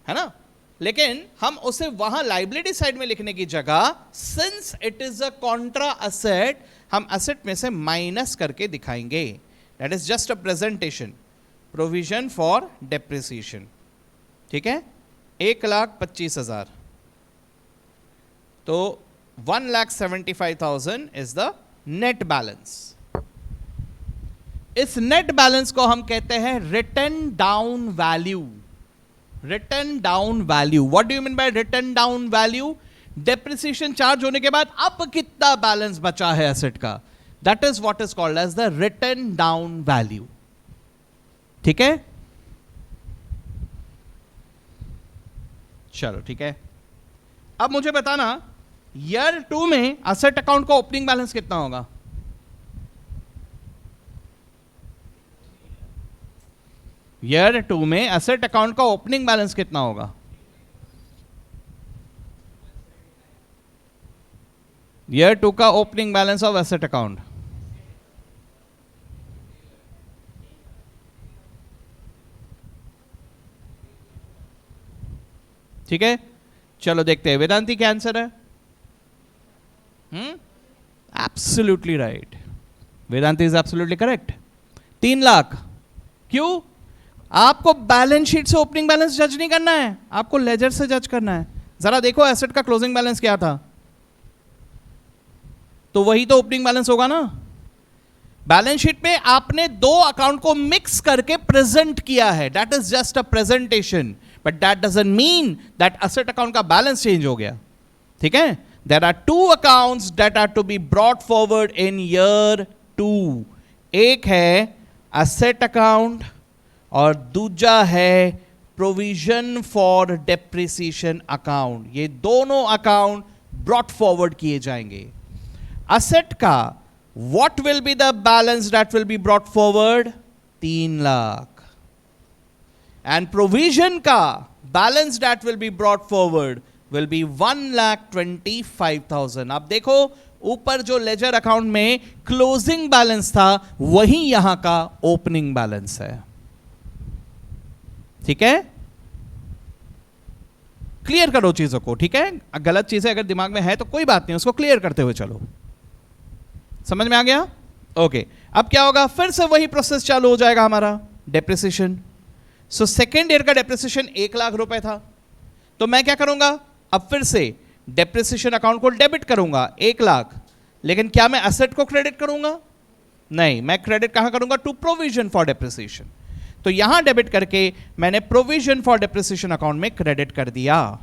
A: ना। लेकिन हम उसे वहां लायबिलिटी साइड में लिखने की जगह, since it is a contra asset, हम असेट में से माइनस करके दिखाएंगे। That is just a presentation, provision for depreciation. ठीक है, 1,25,000, तो 1,75,000 इज द नेट बैलेंस। इस नेट बैलेंस को हम कहते हैं written down value. Written down value, what do you mean by written down value? Depreciation charge होने के बाद अब कितना बैलेंस बचा है एसेट का, that is what is called as the written down value. ठीक है, चलो ठीक है। अब मुझे बताना, ईयर 2 में एसेट अकाउंट का ओपनिंग बैलेंस कितना होगा? ईयर 2 में एसेट अकाउंट का ओपनिंग बैलेंस कितना होगा? ईयर 2 का opening balance of asset account ठीक है, चलो देखते हैं वेदांती क्या आंसर है। Absolutely right, Vedanti is absolutely correct. 3 lakh. क्यों? आपको बैलेंस शीट से ओपनिंग बैलेंस जज नहीं करना है, आपको लेजर से जज करना है। जरा देखो एसेट का क्लोजिंग बैलेंस क्या था, तो वही तो ओपनिंग बैलेंस होगा ना। बैलेंस शीट में आपने 2 अकाउंट को मिक्स करके प्रेजेंट किया है, that is just a presentation, but that doesn't mean that asset account का बैलेंस चेंज हो गया। ठीक है, there are 2 accounts that are to be brought forward in year 2। एक है एसेट अकाउंट और दूसरा है प्रोविजन फॉर डेप्रिसिएशन अकाउंट। ये दोनों अकाउंट ब्रॉट फॉरवर्ड किए जाएंगे। असेट का what will be the balance that will be brought forward? 3 lakh. And provision का balance that will be brought forward will be 1,25,000। अब देखो ऊपर जो लेजर अकाउंट में क्लोजिंग बैलेंस था वही यहां का ओपनिंग बैलेंस है। ठीक है, क्लियर करो चीजों को, ठीक है, गलत चीजें अगर दिमाग में है तो कोई बात नहीं, उसको क्लियर करते हुए चलो। समझ में आ गया? ओके, अब क्या होगा, फिर से वही प्रोसेस चालू हो जाएगा हमारा, डेप्रिसिएशन। सो सेकेंड ईयर का डेप्रिसिएशन 1 लाख रुपए था, तो मैं क्या करूंगा, अब फिर से डेप्रिसिएशन अकाउंट को डेबिट करूंगा 1 लाख, लेकिन क्या मैं एसेट को क्रेडिट करूंगा? नहीं, मैं क्रेडिट कहां करूंगा, टू प्रोविजन फॉर डेप्रिसिएशन। तो यहां डेबिट करके मैंने प्रोविजन फॉर डेप्रिसिएशन अकाउंट में क्रेडिट कर दिया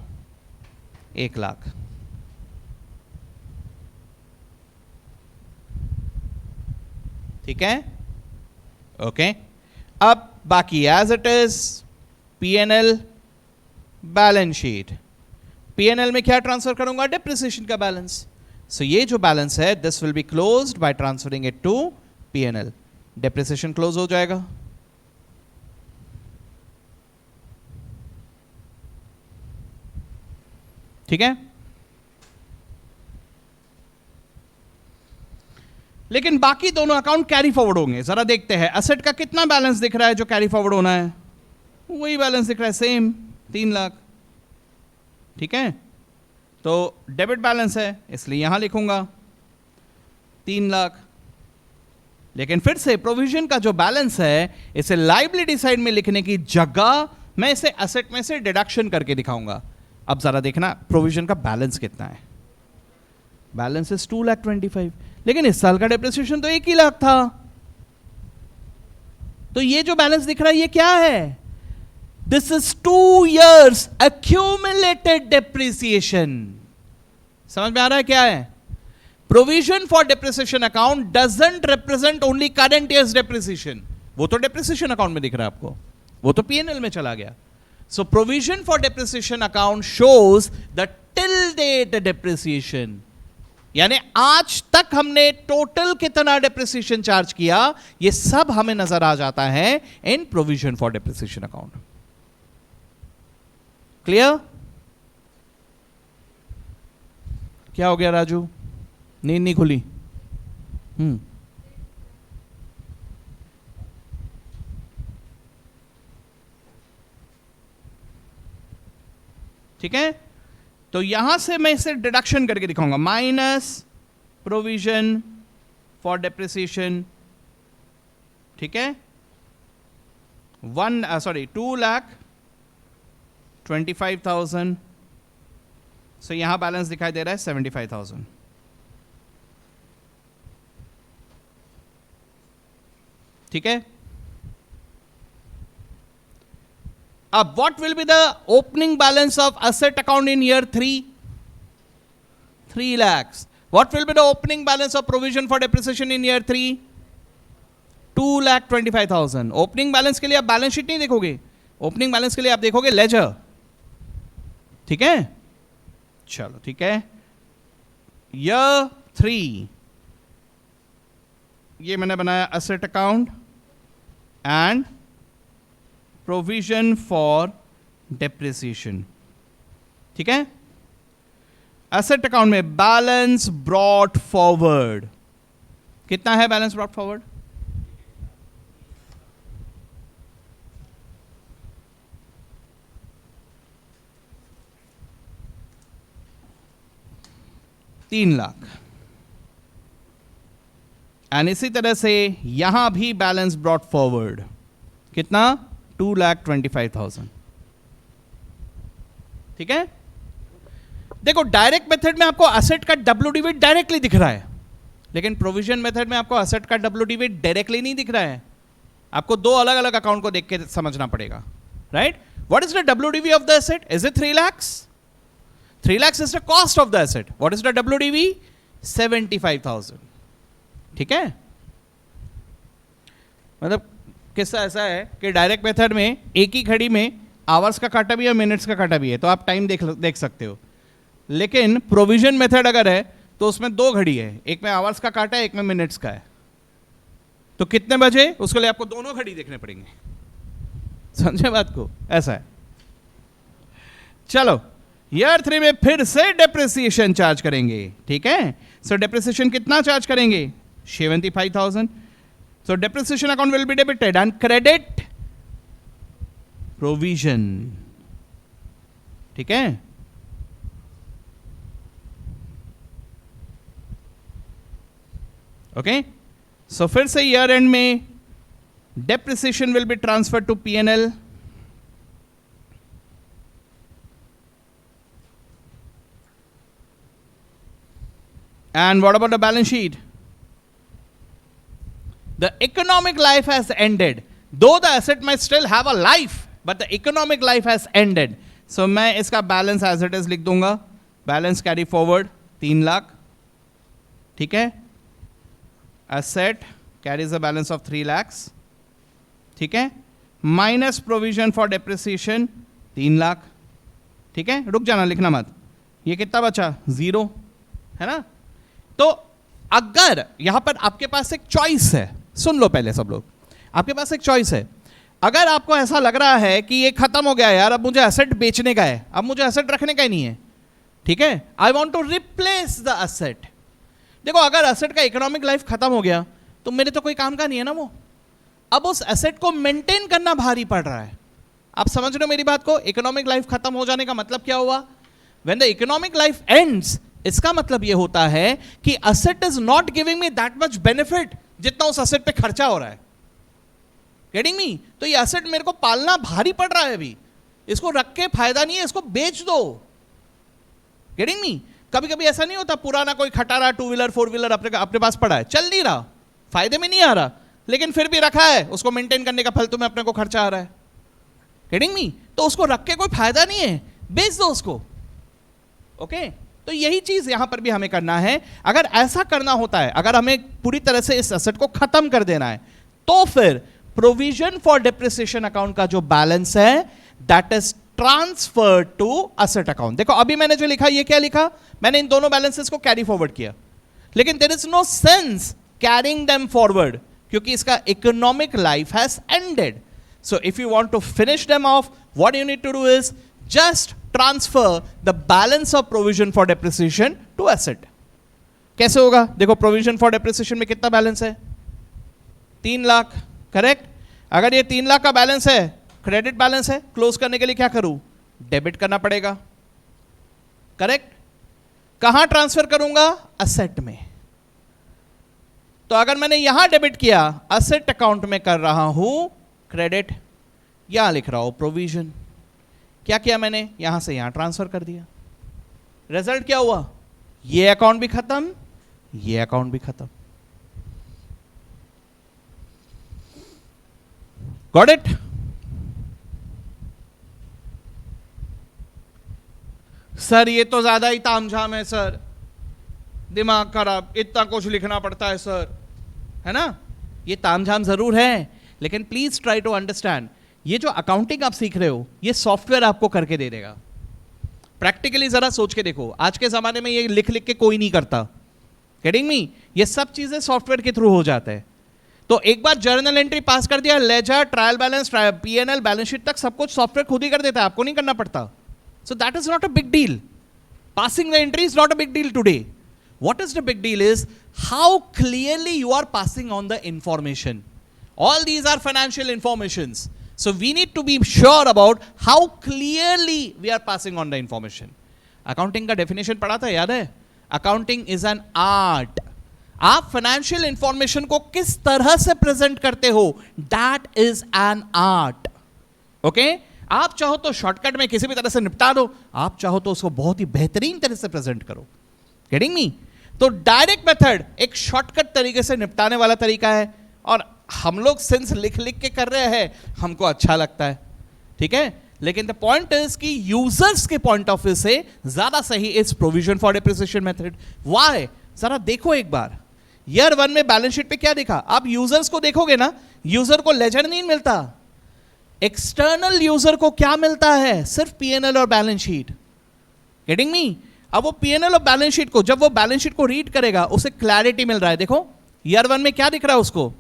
A: 1 लाख। ठीक है, ओके। अब बाकी as it is PNL balance sheet, PNL में क्या ट्रांसफर करूंगा, डेप्रिसिएशन का बैलेंस। सो ये जो बैलेंस है this will be closed by transferring it to PNL, depreciation close हो जाएगा। ठीक है, लेकिन बाकी दोनों अकाउंट कैरी फॉरवर्ड होंगे। जरा देखते हैं एसेट का कितना बैलेंस दिख रहा है जो कैरी फॉरवर्ड होना है, वही बैलेंस दिख रहा है, सेम 3 लाख। ठीक है, तो डेबिट बैलेंस है इसलिए यहां लिखूंगा 3 लाख, लेकिन फिर से प्रोविजन का जो बैलेंस है इसे लायबिलिटी साइड में लिखने की जगह मैं इसे एसेट में से डिडक्शन करके दिखाऊंगा। अब जरा देखना प्रोविजन का बैलेंस कितना है, बैलेंस इज 2,25,000, लेकिन इस साल का डेप्रिसिएशन तो 1 ही लाख था, तो ये जो बैलेंस दिख रहा है ये क्या है, this is 2 years accumulated depreciation। समझ में आ रहा है क्या है? Provision for depreciation account doesn't represent only current years depreciation, वो तो डेप्रिसिएशन अकाउंट में दिख रहा है आपको, वो तो पीएनएल में चला गया। So provision for depreciation account shows the till date depreciation, यानी आज तक हमने टोटल कितना डेप्रिसिएशन चार्ज किया ये सब हमें नजर आ जाता है इन provision for depreciation account. Clear? क्या हो गया राजू, नींद नहीं खुली? ठीक है, तो यहां से मैं इसे डिडक्शन करके दिखाऊंगा, माइनस प्रोविजन फॉर डेप्रिसिएशन। ठीक है, 2,25,000, सो यहां बैलेंस दिखाई दे रहा है 75,000। ठीक है, अब what will be the opening balance of asset account in year 3? 3 lakhs. What will be the opening balance of provision for depreciation in year 3? 2,25,000. Opening balance के लिए आप बैलेंस शीट नहीं देखोगे, ओपनिंग बैलेंस के लिए आप देखोगे लेजर। ठीक है, चलो ठीक है, ईयर 3 ये मैंने बनाया asset account and provision for depreciation. ठीक है, एसेट अकाउंट में बैलेंस ब्रॉट फॉरवर्ड कितना है, balance brought forward $3 lakh, and इसी तरह से यहां भी बैलेंस ब्रॉट फॉरवर्ड कितना, 2,25,000। ठीक है, देखो डायरेक्ट मेथड में आपको एसेट का WDV डायरेक्टली दिख रहा है, लेकिन प्रोविजन मेथड में आपको एसेट का WDV डायरेक्टली नहीं दिख रहा है, आपको दो अलग अलग अकाउंट को देख के समझना पड़ेगा, right? What is the WDV of the asset? Is it 3 lakhs? 3 lakhs is the cost of the asset. What is the WDV? 75,000. ठीक है, मतलब किस्सा ऐसा है कि डायरेक्ट मेथड में एक ही घड़ी में आवर्स का काटा भी है, मिनट्स का काटा भी है, तो आप टाइम देख सकते हो, लेकिन प्रोविजन मेथड अगर है तो उसमें 2 घड़ी है, एक में आवर्स का काटा है, एक में मिनट्स का है, तो कितने बजे उसके लिए आपको दोनों घड़ी देखने पड़ेंगे। समझे बात को? ऐसा है। चलो ईयर 3 में फिर से डेप्रिसिएशन चार्ज करेंगे। ठीक है, सो डेप्रिसिएशन कितना चार्ज करेंगे? 75,000. So depreciation account will be debited and credit provision, ठीक है। ओके, सो फिर से ईयर एंड में depreciation will be transfer to P&L, and what about the balance sheet? The economic life has ended, though the asset might still have a life, but the economic life has ended. So मैं इसका balance as it is लिख दूंगा, balance carry forward 3 lakh, ठीक है। Asset carries a balance of 3 lakhs, ठीक है, minus provision for depreciation 3 lakh, ठीक है। रुक जाना, लिखना मत, ये कितना बचा 0, है ना। तो अगर यहां पर आपके पास एक चॉइस है, सुन लो पहले सब लोग, आपके पास एक चॉइस है। अगर आपको ऐसा लग रहा है कि ये खत्म हो गया यार, अब मुझे एसेट बेचने का है, अब मुझे एसेट रखने का ही नहीं है, ठीक है, I want to replace the asset. देखो, अगर एसेट का इकोनॉमिक लाइफ खत्म हो गया तो मेरे तो कोई काम का नहीं है ना वो, अब उस एसेट को मेंटेन करना भारी पड़ रहा है। आप समझ रहे हो मेरी बात को? इकोनॉमिक लाइफ खत्म हो जाने का मतलब क्या हुआ? When the economic life ends, इसका मतलब यह होता है कि asset is not giving me that much benefit जितना उस एसेट पे खर्चा हो रहा है। Getting me? तो ये एसेट मेरे को पालना भारी पड़ रहा है अभी, इसको रख के फायदा नहीं है, इसको बेच दो। Getting me? कभी कभी ऐसा नहीं होता, पुराना कोई खटारा 2 व्हीलर 4 व्हीलर अपने पास पड़ा है, चल नहीं रहा, फायदे में नहीं आ रहा, लेकिन फिर भी रखा है, उसको मेंटेन करने का फल तुम्हें अपने को खर्चा आ रहा है। Getting me? तो उसको रख के कोई फायदा नहीं है, बेच दो उसको। ओके, तो यही चीज यहां पर भी हमें करना है। अगर ऐसा करना होता है, अगर हमें पूरी तरह से इस एसेट को खत्म कर देना है, तो फिर प्रोविजन फॉर डेप्रिसिएशन अकाउंट का जो बैलेंस है that is transfer to asset account. देखो अभी मैंने जो लिखा, ये क्या लिखा, मैंने इन दोनों बैलेंसेस को कैरी फॉरवर्ड किया, लेकिन there is no sense carrying them forward क्योंकि इसका economic life has ended. So if you want to finish them off, what you need to do is just transfer the balance of provision for depreciation to asset. कैसे होगा? देखो, provision for depreciation में कितना balance है? 3 lakh, correct. अगर ये 3 लाख का balance है, क्रेडिट बैलेंस है, क्लोज करने के लिए क्या करूं? डेबिट करना पड़ेगा, करेक्ट। कहां ट्रांसफर करूंगा? एसेट में। तो अगर मैंने यहां डेबिट किया, एसेट अकाउंट में कर रहा हूं क्रेडिट, यहां लिख रहा हूं प्रोविजन। क्या किया मैंने? यहां से यहां ट्रांसफर कर दिया। रिजल्ट क्या हुआ? ये अकाउंट भी खत्म, ये अकाउंट भी खत्म। Got it? सर ये तो ज्यादा ही तामझाम है सर, दिमाग खराब, इतना कुछ लिखना पड़ता है सर, है ना। ये तामझाम जरूर है, लेकिन प्लीज ट्राई टू अंडरस्टैंड, ये जो अकाउंटिंग आप सीख रहे हो, ये सॉफ्टवेयर आपको करके दे देगा। प्रैक्टिकली जरा सोच के देखो, आज के जमाने में ये लिख लिख के कोई नहीं करता। Getting me? ये सब चीजें सॉफ्टवेयर के थ्रू हो जाता है। तो एक बार जर्नल एंट्री पास कर दिया, ledger, trial balance, P&L, balance sheet तक सब कुछ सॉफ्टवेयर खुद ही कर देता है, आपको नहीं करना पड़ता। So that is not a big deal. Passing the entry is not a big deal today. What is the big deal is how clearly you are passing on the information. All these are financial informations. So we need to be sure about how clearly we are passing on the information. Accounting का definition पढ़ा था, याद है? Accounting is an art. आप financial information को किस तरह से present करते हो, that is an art. Okay? आप चाहो तो शॉर्टकट में किसी भी तरह से निपटा दो, आप चाहो तो उसको बहुत ही बेहतरीन तरह से प्रेजेंट करो। Getting me? तो डायरेक्ट मेथड एक शॉर्टकट तरीके से निपटाने वाला तरीका है, और हम लोग सिंस लिख लिख के कर रहे हैं, हमको अच्छा लगता है, ठीक है। लेकिन द पॉइंट इज कि यूजर्स के पॉइंट ऑफ व्यू से ज्यादा सही is provision for depreciation method. Why? जरा देखो एक बार, ईयर 1 में बैलेंस शीट पे क्या देखा? आप यूजर्स को देखोगे ना, यूजर को लेजर नहीं मिलता, एक्सटर्नल यूजर को क्या मिलता है? सिर्फ P&L और बैलेंस शीट। Getting me? अब वो P&L और बैलेंस शीट को, जब वो बैलेंस शीट को रीड करेगा, उसे क्लैरिटी मिल रहा है। देखो ईयर 1 में क्या दिख रहा है उसको?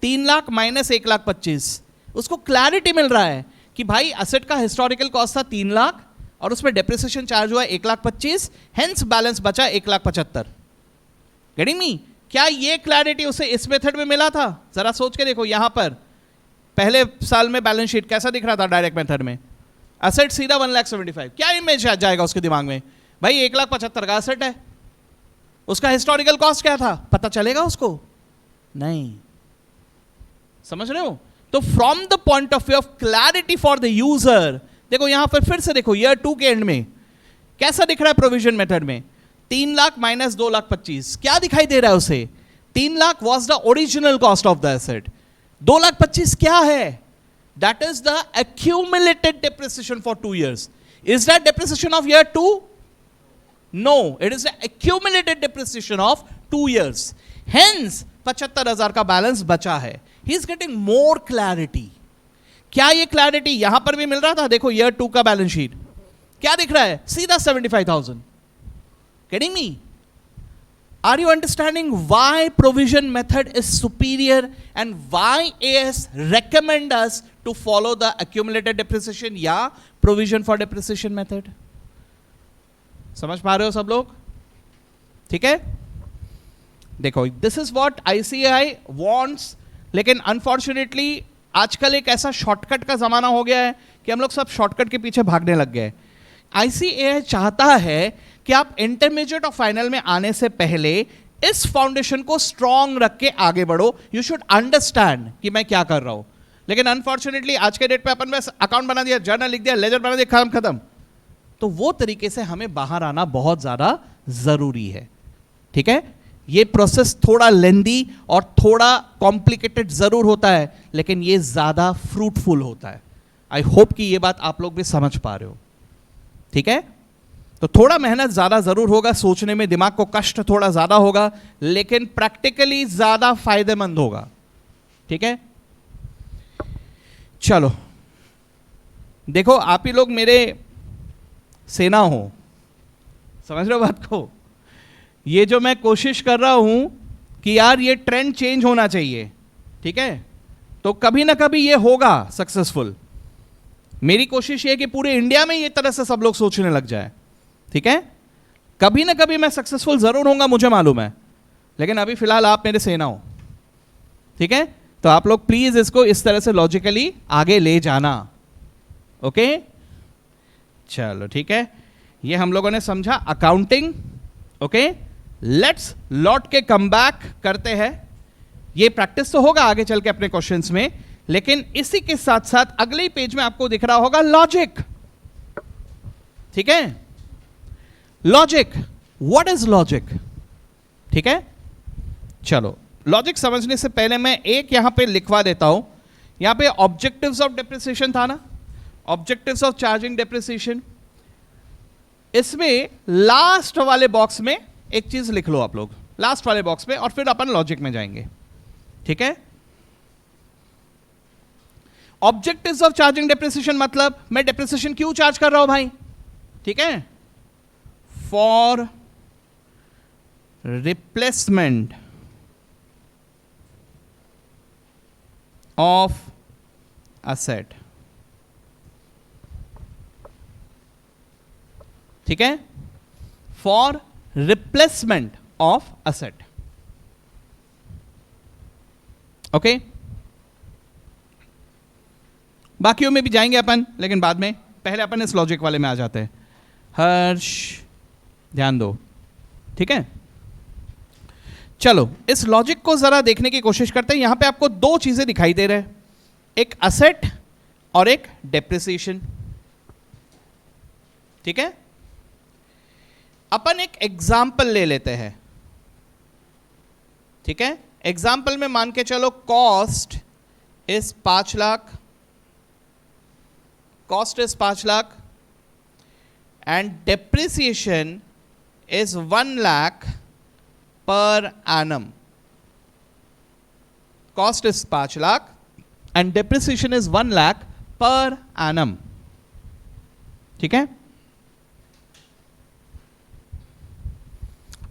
A: 3 लाख माइनस 1,25,000, उसको क्लैरिटी मिल रहा है कि भाई एसेट का हिस्टोरिकल कॉस्ट था 3 लाख और उसमें डेप्रिसिएशन चार्ज हुआ 1,25,000, हेंस बैलेंस बचा 1,75,000। Getting me? क्या ये क्लैरिटी उसे इस मेथड में मिला था? जरा सोच के देखो, यहां पर पहले साल में बैलेंस शीट कैसा दिख रहा था डायरेक्ट मेथड में? असेट सीधा 1,75,000, क्या इमेज जाएगा उसके दिमाग में? भाई 1,75,000 का असेट है, उसका हिस्टोरिकल कॉस्ट क्या था पता चलेगा उसको? नहीं। समझ रहे हो? तो from the point of view of clarity for the user, देखो यहां पर फिर से देखो ईयर 2 के एंड में कैसा दिख रहा है प्रोविजन मेथड में? 3 लाख माइनस 2,25,000, क्या दिखाई दे रहा है उसे? 3 lakh was the original cost of the asset, 2,25,000 क्या है? That is the accumulated depreciation for 2 years. Is that depreciation of year 2? No, it is the accumulated depreciation of 2 years. Hence 75,000 का balance बचा है. He is getting more clarity. क्या ये clarity यहां पर भी मिल रहा था? देखो ईयर 2 का बैलेंस शीट क्या दिख रहा है? सीधा 75,000. Getting me? Are you understanding why provision method is superior and why AS recommend us to follow the accumulated depreciation या provision for depreciation method? समझ पा रहे हो सब लोग? ठीक है? देखो this is what ICAI wants, लेकिन अनफॉर्चुनेटली आजकल एक ऐसा शॉर्टकट का जमाना हो गया है कि हम लोग सब शॉर्टकट के पीछे भागने लग गए. ICAI चाहता है कि आप इंटरमीडिएट और फाइनल में आने से पहले इस फाउंडेशन को स्ट्रांग रख के आगे बढ़ो. यू शुड अंडरस्टैंड कि मैं क्या कर रहा हूं. लेकिन अनफॉर्चुनेटली आज के डेट पे अपन बस अकाउंट बना दिया, जर्नल लिख दिया, लेजर बना दिया, खत्म. तो वो तरीके से हमें बाहर आना बहुत ज्यादा जरूरी है. ठीक है? ये प्रोसेस थोड़ा लेंदी और थोड़ा कॉम्प्लिकेटेड जरूर होता है, लेकिन ये ज्यादा फ्रूटफुल होता है. आई होप कि ये बात आप लोग भी समझ पा रहे हो. ठीक है? तो थोड़ा मेहनत ज्यादा जरूर होगा, सोचने में दिमाग को कष्ट थोड़ा ज्यादा होगा, लेकिन प्रैक्टिकली ज्यादा फायदेमंद होगा. ठीक है? चलो देखो, आप ही लोग मेरे सेना हो, समझ रहे हो बात को? ये जो मैं कोशिश कर रहा हूं कि यार ये ट्रेंड चेंज होना चाहिए, ठीक है, तो कभी ना कभी ये होगा सक्सेसफुल. मेरी कोशिश ये कि पूरे इंडिया में ये तरह से सब लोग सोचने लग जाए. ठीक है? कभी ना कभी मैं सक्सेसफुल जरूर होऊंगा, मुझे मालूम है, लेकिन अभी फिलहाल आप मेरे सेना हो. ठीक है? तो आप लोग प्लीज इसको इस तरह से लॉजिकली आगे ले जाना. ओके? चलो ठीक है, ये हम लोगों ने समझा अकाउंटिंग. ओके, लेट्स लौट के कम बैक करते हैं. ये प्रैक्टिस तो होगा आगे चल के अपने क्वेश्चंस में, लेकिन इसी के साथ साथ अगले पेज में आपको दिख रहा होगा लॉजिक. ठीक है? Logic, what is logic? ठीक है? चलो लॉजिक समझने से पहले मैं एक यहां पे लिखवा देता हूं. यहां पे ऑब्जेक्टिव्स ऑफ डेप्रिसिएशन था ना, ऑब्जेक्टिव्स ऑफ चार्जिंग डेप्रिसिएशन. इसमें लास्ट वाले बॉक्स में एक चीज लिख लो आप लोग, लास्ट वाले बॉक्स में, और फिर अपन लॉजिक में जाएंगे. ठीक है? ऑब्जेक्टिव्स ऑफ चार्जिंग डेप्रिसिएशन मतलब मैं डेप्रिसिएशन क्यों चार्ज कर रहा हूं भाई? ठीक है? For replacement of asset. ठीक है? For replacement of asset. Okay? बाकियों में भी जाएंगे अपन, लेकिन बाद में. पहले अपन इस लॉजिक वाले में आ जाते हैं. हर्ष ध्यान दो. ठीक है? चलो इस लॉजिक को जरा देखने की कोशिश करते हैं. यहां पे आपको दो चीजें दिखाई दे रहे हैं, एक असेट और एक डेप्रिसिएशन. ठीक है? अपन एक एग्जाम्पल ले लेते हैं. ठीक है? एग्जाम्पल में मान के चलो cost is 5 lakh, cost is 5 lakh and depreciation is 1 lakh per annum. Cost is 5 lakh and depreciation is 1 lakh per annum. ठीक है?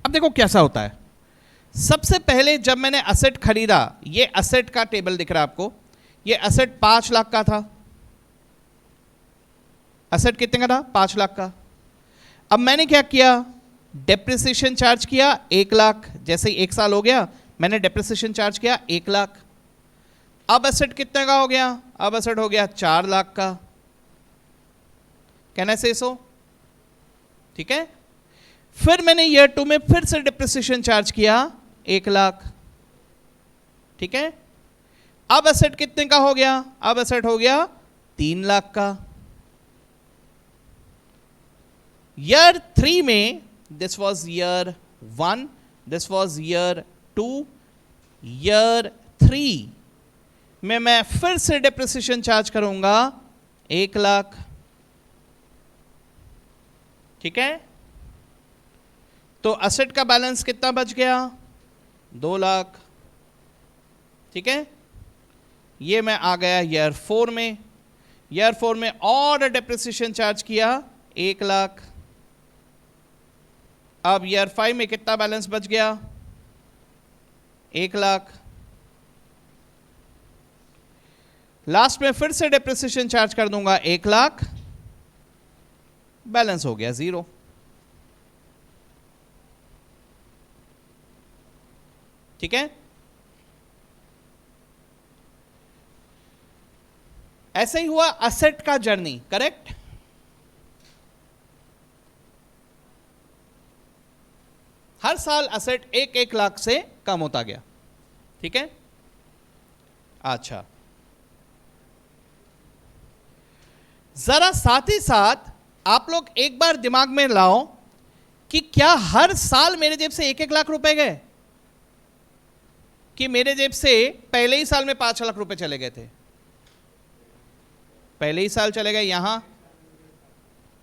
A: अब देखो कैसा होता है. सबसे पहले जब मैंने असेट खरीदा, ये असेट का टेबल दिख रहा है आपको, ये असेट 5 लाख का था. असेट कितने का था? 5 लाख का. अब मैंने क्या किया? डेप्रिसिएशन चार्ज किया 1 लाख. जैसे ही 1 साल हो गया मैंने डेप्रिसिएशन चार्ज किया 1 लाख. अब एसेट कितने का हो गया? अब एसेट हो गया 4 लाख का। कैन आई से सो? ठीक है। फिर मैंने ईयर 2 में फिर से डिप्रिसिएशन चार्ज किया 1 लाख। ठीक है। अब एसेट कितने का हो गया? अब एसेट हो गया 3 लाख का। ईयर 3 में, this was year 1, this was year 2, year 3 में मैं फिर से डिप्रिसिएशन चार्ज करूंगा 1 लाख। ठीक है। तो एसेट का बैलेंस कितना बच गया? 2 लाख। ठीक है। ये मैं आ गया ईयर 4 में। ईयर 4 में और डिप्रिसिएशन चार्ज किया 1 लाख। अब ईयर 5 में कितना बैलेंस बच गया? 1 लाख। लास्ट में फिर से डिप्रिसिएशन चार्ज कर दूंगा 1 लाख, बैलेंस हो गया 0। ठीक है। ऐसे ही हुआ एसेट का जर्नी, करेक्ट? हर साल एसेट 1-1 लाख से कम होता गया। ठीक है। अच्छा, जरा साथ ही साथ आप लोग एक बार दिमाग में लाओ कि क्या हर साल मेरे जेब से 1-1 लाख रुपए गए, कि मेरे जेब से पहले ही साल में 5 लाख रुपए चले गए थे? पहले ही साल चले गए यहां,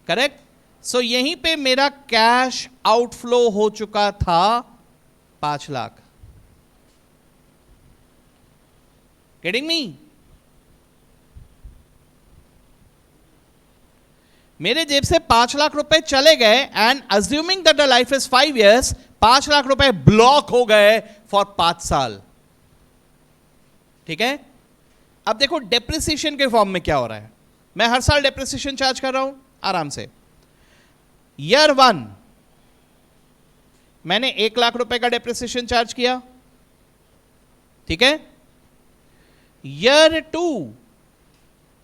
A: करेक्ट? सो यहीं पे मेरा कैश आउटफ्लो हो चुका था 5 लाख। Getting me? मेरे जेब से 5 लाख रुपए चले गए and assuming that the life is 5 years, 5 lakh रुपए ब्लॉक हो गए फॉर 5 साल। ठीक है। अब देखो डेप्रिसिएशन के फॉर्म में क्या हो रहा है। मैं हर साल डेप्रिसिएशन चार्ज कर रहा हूं आराम से। ईयर 1 मैंने 1 लाख रुपए का डेप्रिसिएशन चार्ज किया। ठीक है। ईयर 2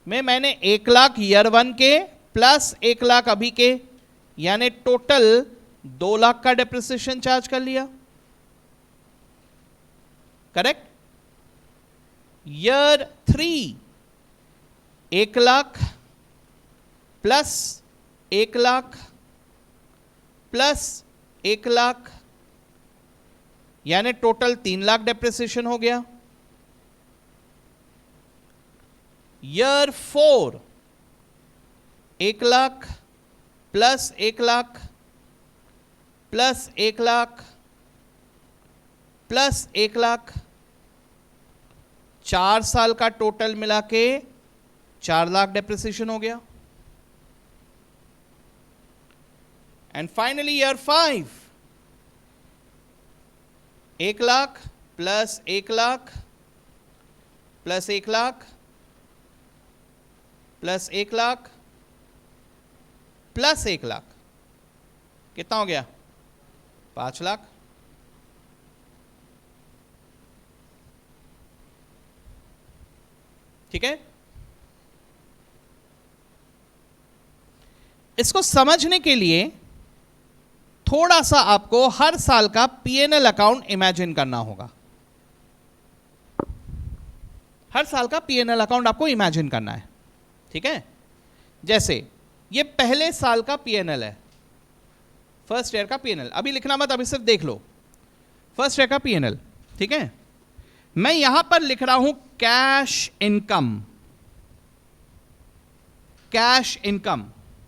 A: में मैंने 1 लाख ईयर 1 के प्लस 1 लाख अभी के, यानी टोटल 2 लाख का डेप्रिसिएशन चार्ज कर लिया। Correct. Year 3 1 lakh plus 1 lakh plus 1 lakh, यानी टोटल 3 लाख डेप्रिसिएशन हो गया। Year 4 1 lakh plus 1 lakh plus 1 lakh plus 1 lakh, 4 साल का टोटल मिला के 4 लाख डेप्रिसिएशन हो गया। And finally year 5 1 lakh plus 1 lakh plus 1 lakh plus 1 lakh plus 1 lakh, कितना हो गया? 5 लाख। ठीक है। इसको समझने के लिए थोड़ा सा आपको हर साल का पीएनएल अकाउंट इमेजिन करना होगा। हर साल का पीएनएल अकाउंट आपको इमेजिन करना है। ठीक है। जैसे ये पहले साल का पीएनएल है, फर्स्ट ईयर का पीएनएल। अभी लिखना मत, अभी सिर्फ देख लो फर्स्ट ईयर का पीएनएल। ठीक है। मैं यहां पर लिख रहा हूं कैश इनकम, कैश इनकम।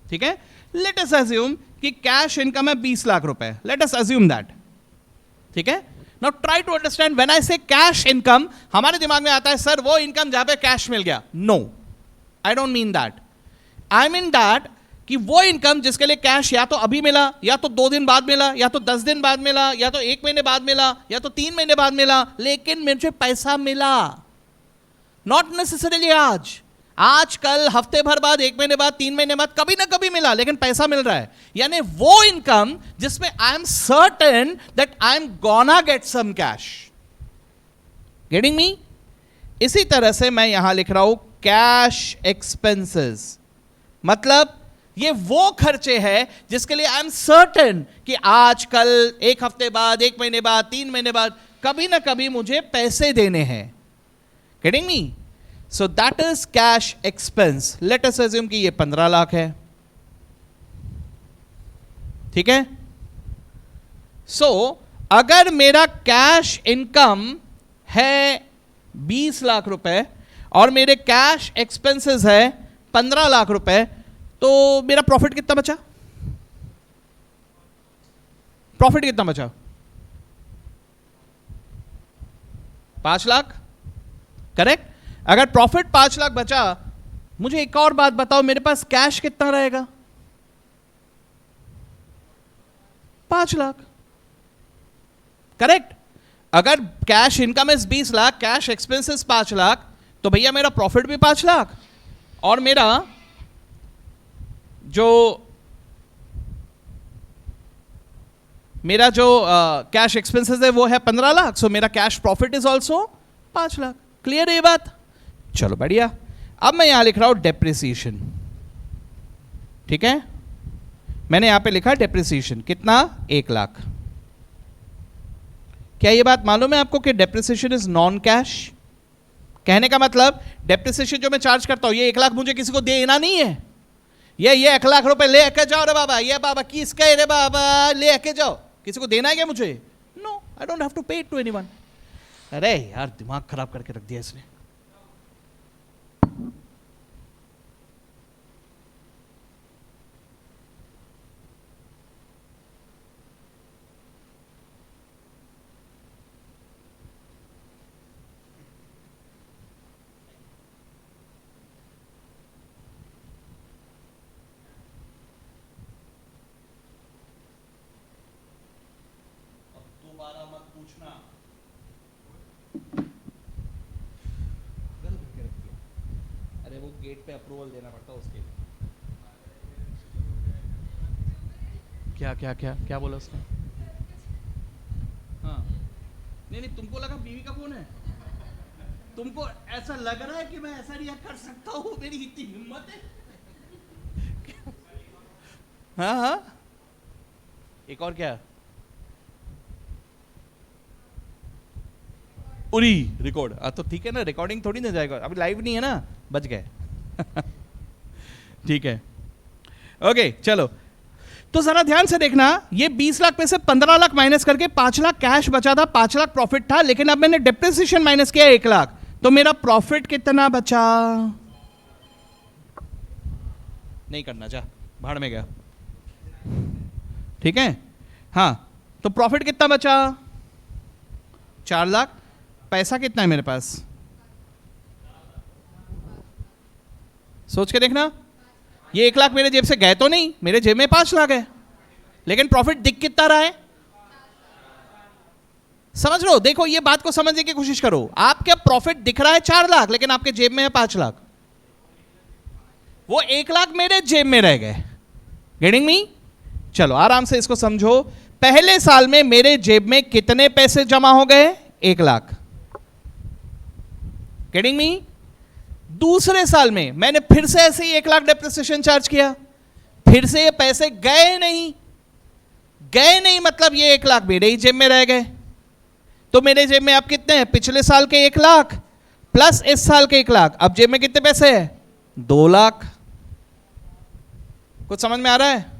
A: ठीक है। लेट अस अज्यूम कि कैश इनकम है 20 लाख रुपए। Let us assume that. ठीक है। Now try to understand, when I say cash income, हमारे दिमाग में आता है सर वो इनकम जहां पे कैश मिल गया। No, I don't mean that. I mean that कि वो इनकम जिसके लिए कैश या तो अभी मिला, या तो 2 दिन बाद मिला, या तो 10 दिन बाद मिला, या तो 1 महीने बाद मिला, या तो 3 महीने बाद मिला, लेकिन मुझे पैसा मिला। नॉट नेसेसरीली आज, कल, हफ्ते भर बाद, 1 महीने बाद, 3 महीने बाद, कभी ना कभी मिला, लेकिन पैसा मिल रहा है। यानी वो इनकम जिसमें I am certain that I am gonna get some cash. Getting me? इसी तरह से मैं यहां लिख रहा हूं कैश एक्सपेंसेस, मतलब ये वो खर्चे हैं जिसके लिए आई एम सर्टेन कि आज कल, एक हफ्ते बाद, एक महीने बाद, 3 महीने बाद कभी ना कभी मुझे पैसे देने हैं. Getting me? So that is cash expense. Late us assume कि ये 15 लाख है. ठीक है? सो अगर मेरा कैश इनकम है 20 लाख रुपए और मेरे कैश एक्सपेंसेस है 15 लाख रुपए, तो मेरा प्रॉफिट कितना बचा? प्रॉफिट कितना बचा? 5 लाख. करेक्ट? अगर प्रॉफिट 5 लाख बचा, मुझे एक और बात बताओ, मेरे पास कैश कितना रहेगा? 5 लाख. करेक्ट? अगर cash income is 20 lakh, cash expenses 5 lakh, तो भैया मेरा प्रॉफिट भी 5 लाख और मेरा जो कैश एक्सपेंसेस है वो है 15 लाख. सो मेरा cash profit is also 5 lakh. Clear है ये बात? चलो बढ़िया. अब मैं यहां लिख रहा हूं डेप्रिसिएशन. ठीक है? मैंने यहां पे लिखा डेप्रिसिएशन कितना? 1 लाख. क्या ये बात मालूम है आपको कि डेप्रिसिएशन इज नॉन कैश? कहने का मतलब डेप्रिसिएशन जो मैं चार्ज करता हूं, ये 1 लाख मुझे किसी को देना नहीं है. ये 1 लाख रुपए ले के जाओ रे बाबा, ये बाबा किसका है रे बाबा, ले के जाओ. किसी को देना है क्या मुझे? No, I don't have to pay it to anyone. अरे यार दिमाग खराब करके रख दिया इसने. दोबारा मत पूछना. अरे वो गेट पे अप्रूवल देना पड़ता है उसके लिए. क्या क्या क्या क्या बोला उसने? हाँ, नहीं तुमको लगा बीवी का फोन है? तुमको ऐसा लग रहा है कि मैं ऐसा रिएक्ट कर सकता हूँ? मेरी इतनी हिम्मत है? हाँ हाँ. एक और क्या? उरी रिकॉर्ड. तो ठीक है ना, रिकॉर्डिंग थोड़ी ना जाएगा, अभी लाइव नहीं है ना, बच गए. ठीक है, ओके चलो. तो जरा ध्यान से देखना, ये 20 लाख में से 15 लाख माइनस करके 5 लाख कैश बचा था, 5 लाख प्रॉफिट था, लेकिन अब मैंने डेप्रिसिएशन माइनस किया 1 लाख, तो मेरा प्रॉफिट कितना बचा? नहीं करना, जा भाड़ में गया. ठीक है? हाँ, तो प्रॉफिट कितना बचा? 4 लाख. पैसा कितना है मेरे पास? सोच के देखना. ये 1 लाख मेरे जेब से गए तो नहीं, मेरे जेब में 5 लाख है, लेकिन प्रॉफिट दिख कितना रहा है? समझ लो, देखो ये बात को समझने की कोशिश करो. आपके प्रॉफिट दिख रहा है 4 लाख, लेकिन आपके जेब में है 5 लाख. वो 1 लाख मेरे जेब में रह गए. Getting me? चलो आराम से इसको समझो. पहले साल में मेरे जेब में कितने पैसे जमा हो गए? 1 लाख. Getting me? दूसरे साल में मैंने फिर से ऐसे ही 1 लाख डेप्रिसिएशन चार्ज किया, फिर से ये पैसे गए नहीं. गए नहीं मतलब ये 1 लाख मेरे ही जेब में रह गए. तो मेरे जेब में अब कितने हैं? पिछले साल के 1 लाख प्लस इस साल के 1 लाख. अब जेब में कितने पैसे हैं? 2 लाख. कुछ समझ में आ रहा है?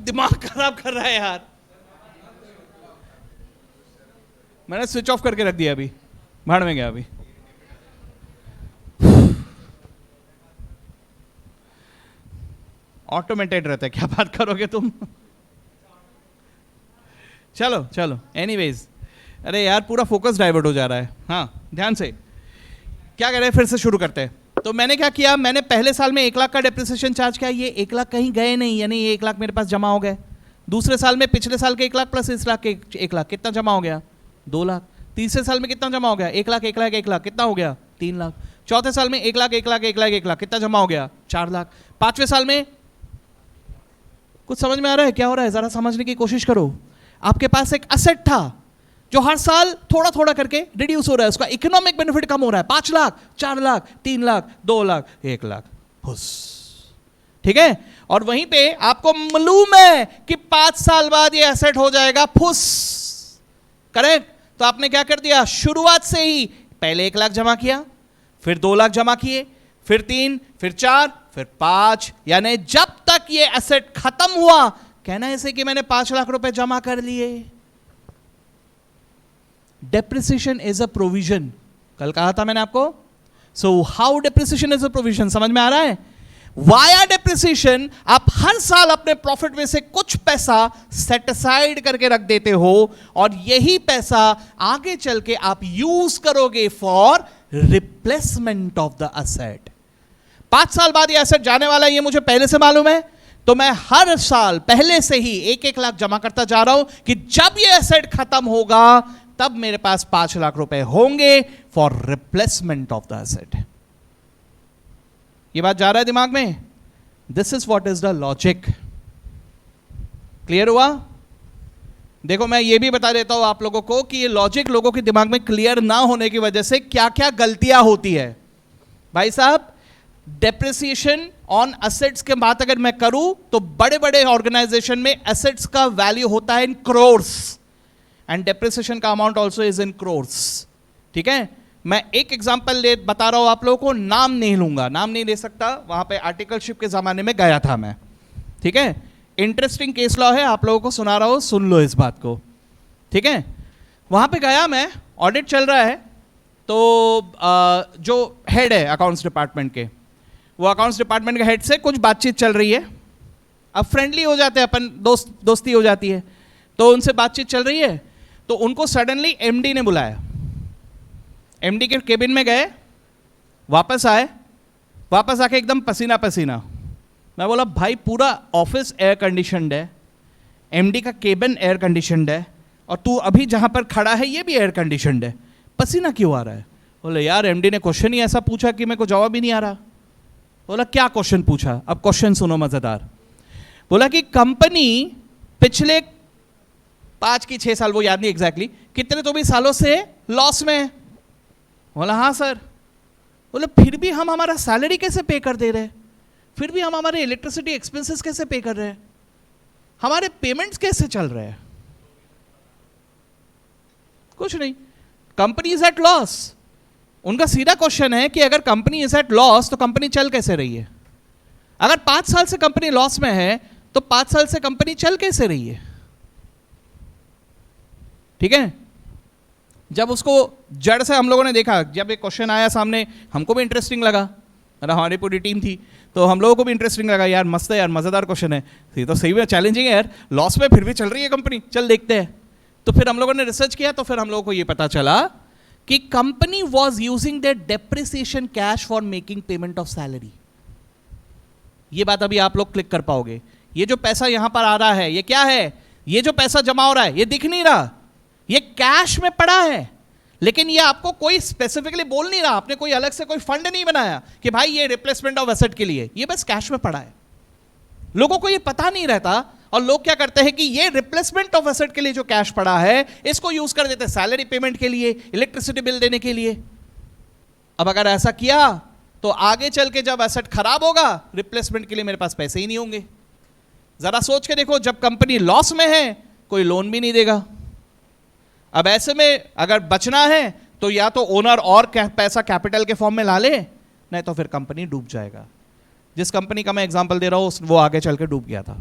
A: दिमाग खराब कर रहा है यार. मैंने स्विच ऑफ करके रख दिया, अभी भाड़ में गया. अभी ऑटोमेटेड रहता है, क्या बात करोगे तुम? चलो चलो, एनीवेज. अरे यार पूरा फोकस डाइवर्ट हो जा रहा है. हाँ ध्यान से, क्या कह रहे हैं, फिर से शुरू करते हैं. तो मैंने क्या किया, मैंने पहले साल में 1 लाख का डेप्रिसिएशन चार्ज किया. ये 1 लाख कहीं गए नहीं, यानी ये 1 लाख मेरे पास जमा हो गए. दूसरे साल में पिछले साल के 1 लाख प्लस इस लाख के 1 लाख, कितना जमा हो गया? 2 लाख. तीसरे साल में कितना जमा हो गया? 1 लाख 1 लाख 1 लाख, कितना हो गया? 3 लाख. चौथे साल में 1 लाख 1 लाख 1 लाख 1 लाख, कितना जमा हो गया? 4 लाख। पांचवें साल में कुछ समझ में आ रहा है क्या हो रहा है? जरा समझने की कोशिश करो। आपके पास एक एसेट था जो हर साल थोड़ा थोड़ा करके रिड्यूस हो रहा है, उसका इकोनॉमिक बेनिफिट कम हो रहा है। 5 लाख, 4 लाख, 3 लाख, 2 लाख, 1 लाख, फुस, ठीक है। और वहीं पे आपको मालूम है कि 5 साल बाद ये एसेट हो जाएगा फुस, करेक्ट? तो आपने क्या कर दिया? शुरुआत से ही पहले 1 लाख जमा किया, फिर 2 लाख जमा किए, फिर 3, फिर 4, फिर 5, यानी जब तक ये एसेट खत्म हुआ, कहना ऐसे कि मैंने 5 लाख रुपए जमा कर लिए। डेप्रिसिएशन इज अ प्रोविजन, कल कहा था मैंने आपको। So how depreciation is a provision, समझ में आ रहा है? वाया डेप्रिसिएशन आप हर साल अपने प्रॉफिट में से कुछ पैसा सेट असाइड करके रख देते हो, और यही पैसा आगे चल के आप यूज करोगे for replacement of the asset. 5 साल बाद ये एसेट जाने वाला है, ये मुझे पहले से मालूम है, तो मैं हर साल पहले से ही 1-1 लाख जमा करता जा रहा हूं कि जब ये एसेट खत्म होगा तब मेरे पास 5 लाख रुपए होंगे for replacement of the asset. ये बात जा रहा है दिमाग में? This is what is the logic. Clear हुआ? देखो मैं ये भी बता देता हूं आप लोगों को कि ये लॉजिक लोगों के दिमाग में क्लियर ना होने की वजह से क्या क्या गलतियां होती है। भाई साहब, डेप्रिसिएशन ऑन एसेट्स के बात अगर मैं करूं तो बड़े बड़े ऑर्गेनाइजेशन में एसेट्स का वैल्यू होता है इन क्रोर्स, एंड डेप्रिसिएशन का amount also is in crores, ठीक है। मैं एक एग्जांपल बता रहा हूं आप लोगों को, नाम नहीं लूंगा, नाम नहीं ले सकता, वहां पे आर्टिकलशिप के जमाने में गया था मैं, ठीक है। इंटरेस्टिंग केस लॉ है, आप लोगों को सुना रहा हूं, सुन लो इस बात को, ठीक है। वहां पे गया मैं, ऑडिट चल रहा है, तो जो हेड है अकाउंट्स डिपार्टमेंट के, वो अकाउंट्स डिपार्टमेंट के हेड से कुछ बातचीत चल रही है। अब फ्रेंडली हो जाते हैं अपन, दोस्ती हो जाती है, तो उनसे बातचीत चल रही है, तो उनको सडनली एमडी ने बुलाया। एमडी के केबिन में गए, वापस आए, वापस आके एकदम पसीना पसीना। मैं बोला भाई पूरा ऑफिस एयर कंडीशनड है, एमडी का केबिन एयर कंडीशनड है, और तू अभी जहां पर खड़ा है ये भी एयर कंडीशनड है, पसीना क्यों आ रहा है? बोले यार एमडी ने क्वेश्चन ही ऐसा पूछा कि मेरे को जवाब ही नहीं आ रहा। बोला क्या क्वेश्चन पूछा? अब क्वेश्चन सुनो मजेदार। बोला कि कंपनी पिछले 5 की 6 साल, वो याद नहीं एग्जैक्टली, कितने तो भी सालों से लॉस में है। बोला हाँ सर। बोले फिर भी हम हमारा सैलरी कैसे पे कर दे रहे हैं, फिर भी हम हमारे इलेक्ट्रिसिटी एक्सपेंसेस कैसे पे कर रहे हैं, हमारे पेमेंट्स कैसे चल रहे हैं? कुछ नहीं, कंपनी इज एट लॉस। उनका सीधा क्वेश्चन है कि अगर कंपनी इज एट लॉस तो कंपनी चल कैसे रही है? अगर 5 साल से कंपनी लॉस में है तो 5 साल से कंपनी चल कैसे रही है? ठीक है। जब उसको जड़ से हम लोगों ने देखा, जब एक क्वेश्चन आया सामने, हमको भी इंटरेस्टिंग लगा, मतलब हमारी पूरी टीम थी तो हम लोगों को भी इंटरेस्टिंग लगा, यार मस्त है यार, मजेदार क्वेश्चन है, ये तो सही में चैलेंजिंग है यार, लॉस में फिर भी चल रही है कंपनी, चल देखते हैं। तो फिर हम लोगों ने रिसर्च किया, तो फिर हम लोगों को ये पता चला कि company was using their depreciation cash for making payment of salary. ये बात अभी आप लोग क्लिक कर पाओगे। ये जो पैसा यहां पर आ रहा है ये क्या है? ये जो पैसा जमा हो रहा है ये दिख नहीं रहा, ये कैश में पड़ा है, लेकिन ये आपको कोई स्पेसिफिकली बोल नहीं रहा, आपने कोई अलग से कोई फंड नहीं बनाया कि भाई ये रिप्लेसमेंट ऑफ एसेट के लिए, ये बस कैश में पड़ा है। लोगों को ये पता नहीं रहता, और लोग क्या करते हैं कि ये रिप्लेसमेंट ऑफ एसेट के लिए जो कैश पड़ा है इसको यूज कर देते हैं सैलरी पेमेंट के लिए, इलेक्ट्रिसिटी बिल देने के लिए। अब अगर ऐसा किया तो आगे चल के जब एसेट खराब होगा, रिप्लेसमेंट के लिए मेरे पास पैसे ही नहीं होंगे। जरा सोच के देखो, जब कंपनी लॉस में है कोई लोन भी नहीं देगा। अब ऐसे में अगर बचना है तो या तो ओनर और पैसा कैपिटल के फॉर्म में ला ले, नहीं तो फिर कंपनी डूब जाएगा। जिस कंपनी का मैं एग्जांपल दे रहा हूं वो आगे चल के डूब गया था।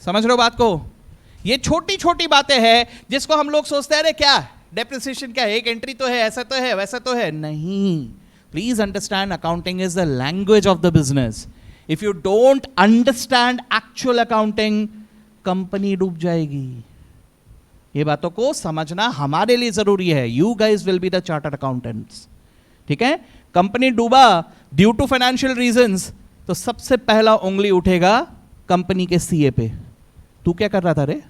A: समझ रहे हो बात को? ये छोटी छोटी बातें हैं जिसको हम लोग सोचते हैं अरे क्या डेप्रिसिएशन क्या है, एक एंट्री तो है, ऐसा तो है, वैसा तो है। नहीं, please understand, accounting is the language of the business. If you don't understand actual accounting, company डूब जाएगी। ये बातों को समझना हमारे लिए जरूरी है। You guys will be the chartered accountants, ठीक है। कंपनी डूबा ड्यू टू फाइनेंशियल रीजंस, तो सबसे पहला उंगली उठेगा कंपनी के सीए पे। तू क्या कर रहा था रे?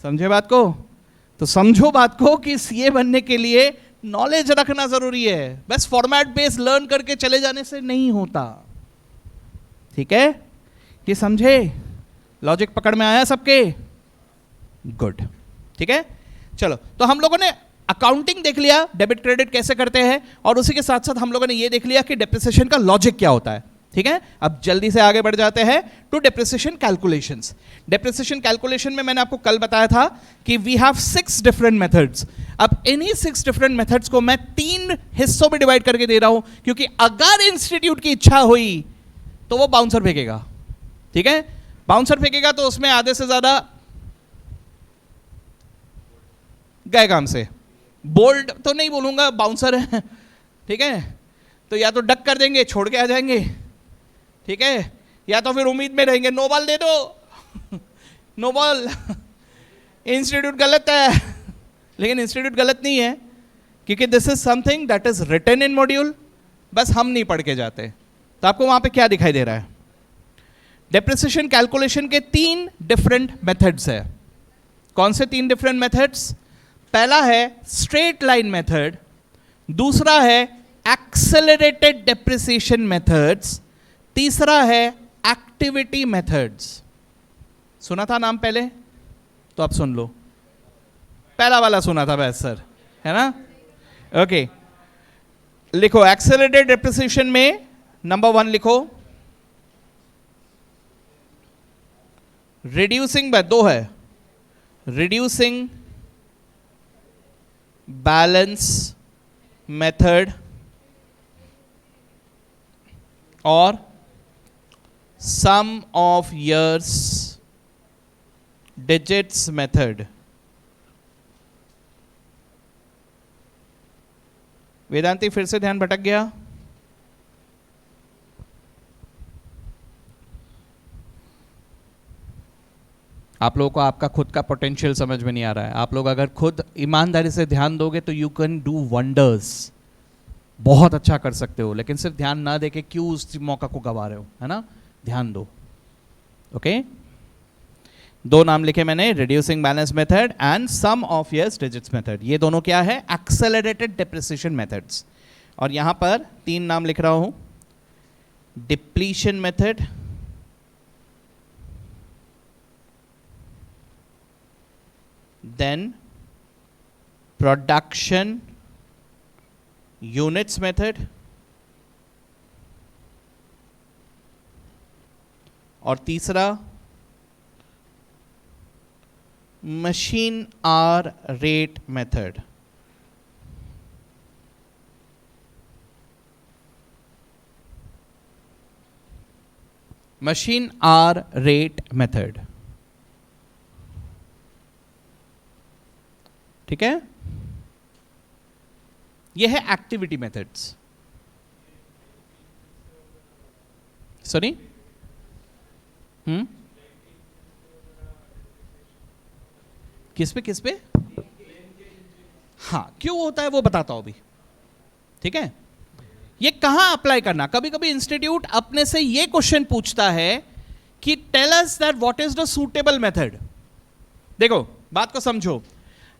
A: समझे बात को? तो समझो बात को कि सीए बनने के लिए नॉलेज रखना जरूरी है, बस फॉर्मेट बेस्ड लर्न करके चले जाने से नहीं होता। ठीक है, ये समझे? लॉजिक पकड़ में आया सबके? गुड। ठीक है, चलो तो हम लोगों ने अकाउंटिंग देख लिया, डेबिट क्रेडिट कैसे करते हैं, और उसी के साथ साथ हम लोगों ने ये देख लिया कि डेप्रिसिएशन का लॉजिक क्या होता है। ठीक है, अब जल्दी से आगे बढ़ जाते हैं to depreciation calculations. Depreciation calculation में मैंने आपको कल बताया था कि वी हैव 6 डिफरेंट मेथड्स। अब इन्हीं 6 डिफरेंट मेथड्स को मैं 3 हिस्सों में डिवाइड करके दे रहा हूं, क्योंकि अगर इंस्टीट्यूट की इच्छा हुई तो वो बाउंसर फेंकेगा। ठीक है, बाउंसर फेंकेगा तो उसमें आधे से ज्यादा गए काम से। बोल्ड तो नहीं बोलूंगा, बाउंसर है। ठीक है, तो या तो डक कर देंगे, छोड़ के आ जाएंगे। ठीक है, या तो फिर उम्मीद में रहेंगे नो बॉल दे दो नो बॉल। इंस्टीट्यूट गलत है, लेकिन इंस्टीट्यूट गलत नहीं है, क्योंकि this is something that is written in module, बस हम नहीं पढ़ के जाते। तो आपको वहां पे क्या दिखाई दे रहा है? डेप्रिसिएशन कैलकुलेशन के 3 डिफरेंट मेथड्स है। कौन से 3 डिफरेंट मेथड्स? पहला है स्ट्रेट लाइन मेथड, दूसरा है एक्सेलरेटेड डेप्रिसिएशन मेथड्स, तीसरा है एक्टिविटी मेथड्स। सुना था नाम पहले? तो आप सुन लो। पहला वाला सुना था बस सर, है ना? ओके, लिखो एक्सेलरेटेड डेप्रिसिएशन में नंबर 1 लिखो, रिड्यूसिंग, 2 है, रिड्यूसिंग बैलेंस मेथड और सम of years digits method. Vedanti फिर से ध्यान भटक गया? आप लोगों को आपका खुद का पोटेंशियल समझ में नहीं आ रहा है। आप लोग अगर खुद ईमानदारी से ध्यान दोगे तो यू कैन डू वंडर्स, बहुत अच्छा कर सकते हो। लेकिन सिर्फ ध्यान ना देके क्यों उस मौका को गवा रहे हो, है ना? ध्यान दो। ओके, 2 नाम लिखे मैंने, reducing balance method and sum of years digits method. ये दोनों क्या है? Accelerated depreciation methods. और यहां पर 3 नाम लिख रहा हूं, depletion method, then production units method, और तीसरा machine hour rate method. Machine hour rate method. ठीक है, यह है एक्टिविटी मेथड्स। सॉरी, किस पे? हाँ, क्यों होता है वो बताता हूं अभी। ठीक है, ये कहां अप्लाई करना? कभी कभी इंस्टीट्यूट अपने से ये क्वेश्चन पूछता है कि tell us that what is the suitable method. देखो बात को समझो,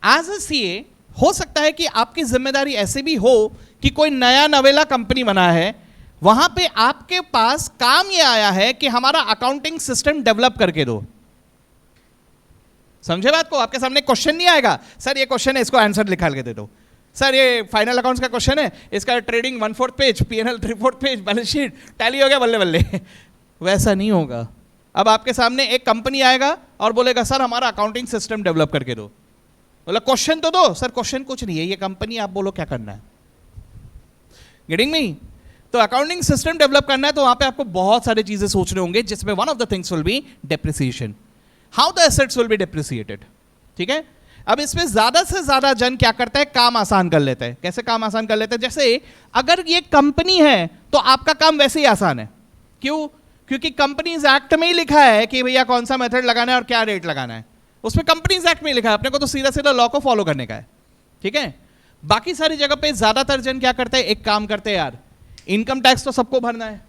A: एज अ सीए हो सकता है कि आपकी जिम्मेदारी ऐसे भी हो कि कोई नया नवेला कंपनी बना है, वहां पे आपके पास काम ये आया है कि हमारा अकाउंटिंग सिस्टम डेवलप करके दो। समझे बात को? आपके सामने क्वेश्चन नहीं आएगा, सर ये क्वेश्चन है, इसको आंसर लिखा के दे दो। सर ये फाइनल अकाउंट्स का क्वेश्चन है, इसका trading 1/4 page, PNL 3/4 page, balance sheet tally हो गया, बल्ले बल्ले। वैसा नहीं होगा। अब आपके सामने एक कंपनी आएगा और बोलेगा सर हमारा अकाउंटिंग सिस्टम डेवलप करके दो। बोला क्वेश्चन तो दो। सर क्वेश्चन कुछ नहीं है, ये कंपनी, आप बोलो क्या करना है। Getting me? तो अकाउंटिंग सिस्टम डेवलप करना है तो वहां पे आपको बहुत सारी चीजें सोचने होंगे, जिसमें one of the things will be depreciation, how the assets will be depreciated. ठीक है, अब इसमें ज्यादा से ज्यादा जन क्या करता है? काम आसान कर लेता है। कैसे काम आसान कर लेता है? जैसे अगर ये कंपनी है तो आपका काम वैसे ही आसान है। क्यों? क्योंकि कंपनीज एक्ट में ही लिखा है कि भैया कौन सा मेथड लगाना है और क्या रेट लगाना है। उसमें कंपनीज एक्ट में लिखा है, अपने को तो सीधा सीधा लॉ को फॉलो करने का है। ठीक है, बाकी सारी जगह पे ज्यादातर जन क्या करते हैं? एक काम करते हैं यार, इनकम टैक्स तो सबको भरना है,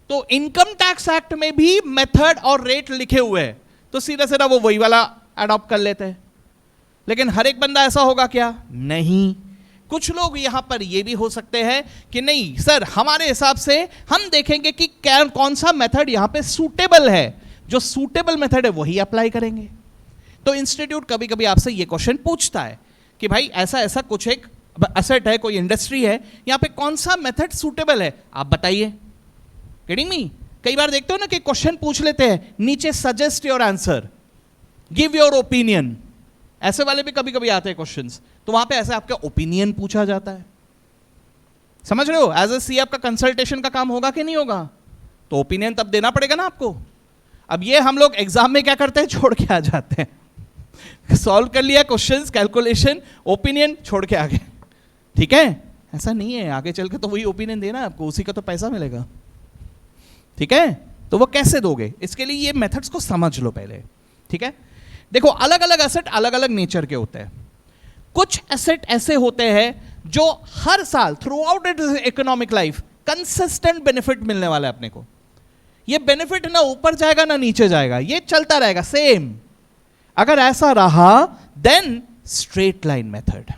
A: तो इनकम टैक्स एक्ट में भी मेथड और रेट लिखे हुए हैं, तो सीधा सीधा वो वही वाला अडॉप्ट कर लेते हैं। लेकिन हर एक बंदा ऐसा होगा क्या? नहीं। कुछ लोग यहां पर ये भी हो सकते हैं कि नहीं सर, हमारे हिसाब से हम देखेंगे कि कौन सा मेथड यहां पे सूटेबल है, जो सूटेबल मेथड है वही अप्लाई करेंगे। तो इंस्टीट्यूट कभी कभी आपसे ये क्वेश्चन पूछता है कि भाई ऐसा ऐसा कुछ एक असेट है, कोई इंडस्ट्री है, यहां पे कौन सा मेथड सूटेबल है, आप बताइए। Kidding me? कई बार देखते हो ना कि क्वेश्चन पूछ लेते हैं, नीचे suggest your answer, give your opinion, ऐसे वाले भी कभी कभी आते हैं क्वेश्चंस, तो वहां पे ऐसे आपका ओपिनियन पूछा जाता है। समझ रहे हो? एज ए सी आपका कंसल्टेशन का काम होगा कि नहीं होगा? तो ओपिनियन तब देना पड़ेगा ना आपको। अब ये हम लोग एग्जाम में क्या करते हैं, छोड़ के आ जाते हैं। सॉल्व कर लिया क्वेश्चंस, कैलकुलेशन, ओपिनियन छोड़ के आ गए। ठीक है? ऐसा नहीं है, आगे चल के तो वही ओपिनियन देना आपको, उसी का तो पैसा मिलेगा। ठीक है? तो वो कैसे दोगे, इसके लिए ये मेथड्स को समझ लो पहले। ठीक है? देखो, अलग अलग एसेट अलग अलग नेचर के होते हैं। कुछ एसेट ऐसे होते हैं जो हर साल through out it economic life consistent benefit मिलने वाला है अपने को। ये बेनिफिट ना ऊपर जाएगा ना नीचे जाएगा, ये चलता रहेगा सेम। अगर ऐसा रहा देन स्ट्रेट लाइन मेथड।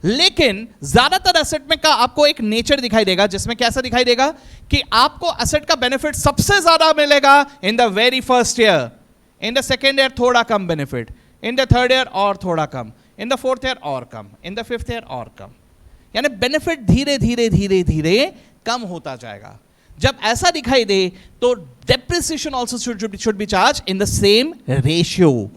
A: लेकिन ज्यादातर एसेट में का आपको एक नेचर दिखाई देगा जिसमें कैसा दिखाई देगा कि आपको एसेट का बेनिफिट सबसे ज्यादा मिलेगा in the very first year, in the second year थोड़ा कम benefit, in the third year और थोड़ा कम, इन द फोर्थ ईयर और कम, इन द फिफ्थ ईयर और कम। यानी बेनिफिट धीरे धीरे धीरे धीरे कम होता जाएगा। जब ऐसा दिखाई दे तो depreciation also should be charge in the same ratio.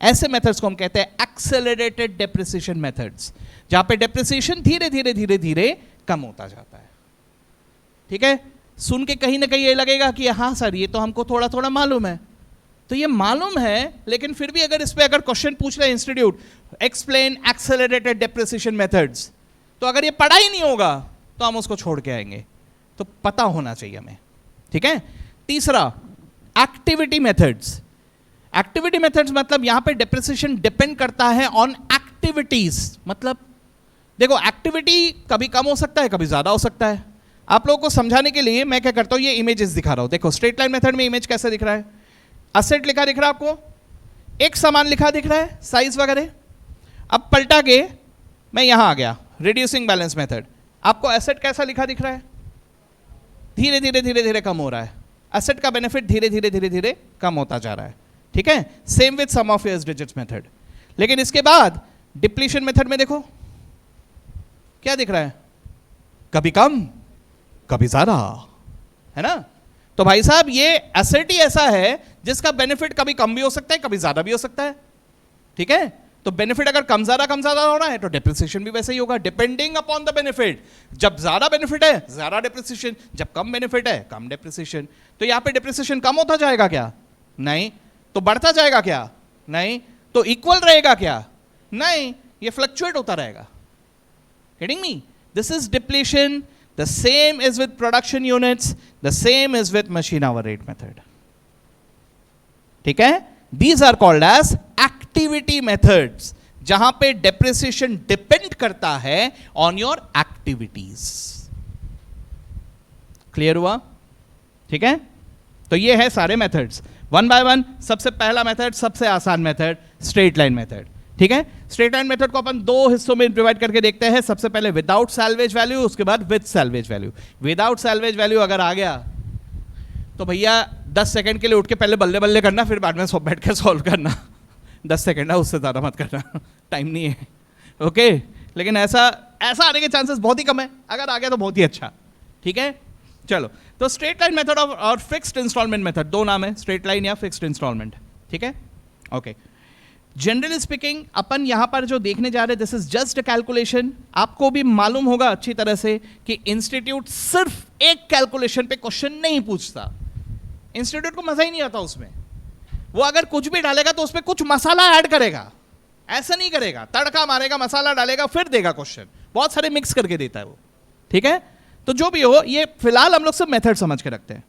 A: ऐसे मेथड्स को हम कहते हैं एक्सेलरेटेड डेप्रिसिएशन मेथड्स, जहां पे डेप्रिसिएशन धीरे धीरे धीरे धीरे कम होता जाता है। ठीक है? सुन के कहीं ना कहीं ये लगेगा कि हाँ सर, ये तो हमको थोड़ा थोड़ा मालूम है। तो ये मालूम है, लेकिन फिर भी अगर इस पे अगर क्वेश्चन पूछ रहे institute, explain accelerated depreciation methods, तो अगर ये पढ़ा ही नहीं होगा तो हम उसको छोड़ के आएंगे। तो पता होना चाहिए हमें। ठीक है? तीसरा, एक्टिविटी मेथड्स। एक्टिविटी मेथड्स मतलब यहां पे डेप्रिसिएशन डिपेंड करता है ऑन एक्टिविटीज। मतलब देखो, एक्टिविटी कभी कम हो सकता है, कभी ज्यादा हो सकता है। आप लोगों को समझाने के लिए मैं क्या करता हूं, ये इमेजेस दिखा रहा हूं। देखो, स्ट्रेट लाइन मेथड में इमेज कैसा दिख रहा है, असेट लिखा दिख रहा है आपको, एक सामान लिखा दिख रहा है, साइज वगैरह। अब पलटा के मैं यहां आ गया, रिड्यूसिंग बैलेंस मेथड, आपको एसेट कैसा लिखा दिख रहा है, धीरे धीरे धीरे धीरे कम हो रहा है। एसेट का बेनिफिट धीरे धीरे धीरे धीरे कम होता जा रहा है। ठीक है? Same with sum of your digits method. लेकिन इसके बाद डिप्लीशन मेथड में देखो क्या दिख रहा है, कभी कम कभी ज्यादा, है ना? तो भाई साहब, ये एसेट ही ऐसा है जिसका बेनिफिट कभी कम भी हो सकता है, कभी ज्यादा भी हो सकता है। ठीक है? तो बेनिफिट अगर कम ज्यादा हो रहा है तो डेप्रिसिएशन भी वैसे ही होगा, डिपेंडिंग अपॉन द बेनिफिट। जब ज्यादा बेनिफिट है ज्यादा डेप्रिसिएशन, जब कम बेनिफिट है कम डेप्रिसिएशन। तो यहां पे डेप्रिसिएशन कम होता जाएगा क्या? नहीं। तो बढ़ता जाएगा क्या? नहीं। तो इक्वल रहेगा क्या? नहीं, ये फ्लक्चुएट होता रहेगा। Getting me? This is depletion. The same is with production units. The same is with machine hour rate method. ठीक है? These are called as activity methods, जहां पे depreciation depend करता है on your activities. Clear हुआ? ठीक है? तो ये है सारे methods. One by one. सबसे पहला मेथड, सबसे आसान मेथड, स्ट्रेट लाइन मेथड। ठीक है? स्ट्रेट लाइन मेथड को अपन दो हिस्सों में डिवाइड करके देखते हैं। सबसे पहले विदाउट सैल्वेज वैल्यू, उसके बाद with salvage value. Without salvage value अगर आ गया तो भैया 10 सेकंड के लिए उठ के पहले बल्ले बल्ले करना, फिर बाद में सब बैठ के सॉल्व करना। 10 सेकंड है, उससे ज़्यादा मत करना, टाइम नहीं है। ओके? लेकिन ऐसा आने के चांसेस बहुत ही कम है। अगर आ गया तो बहुत ही अच्छा। ठीक है? चलो, तो स्ट्रेट लाइन मेथड और फिक्स्ड इंस्टॉलमेंट मेथड, दो नाम है, स्ट्रेट लाइन या फिक्स्ड इंस्टॉलमेंट। ठीक है? ओके। जनरली स्पीकिंग अपन यहां पर जो देखने जा रहे हैं, this is just a calculation. आपको भी मालूम होगा अच्छी तरह से कि इंस्टीट्यूट सिर्फ एक कैलकुलेशन पे क्वेश्चन नहीं पूछता। इंस्टीट्यूट को मजा ही नहीं आता उसमें। वो अगर कुछ भी डालेगा तो उसमें कुछ मसाला ऐड करेगा, ऐसा नहीं करेगा, तड़का मारेगा, मसाला डालेगा, फिर देगा क्वेश्चन। बहुत सारे मिक्स करके देता है वो। ठीक है? तो जो भी हो, ये फिलहाल हम लोग सब मेथड समझ के रखते हैं।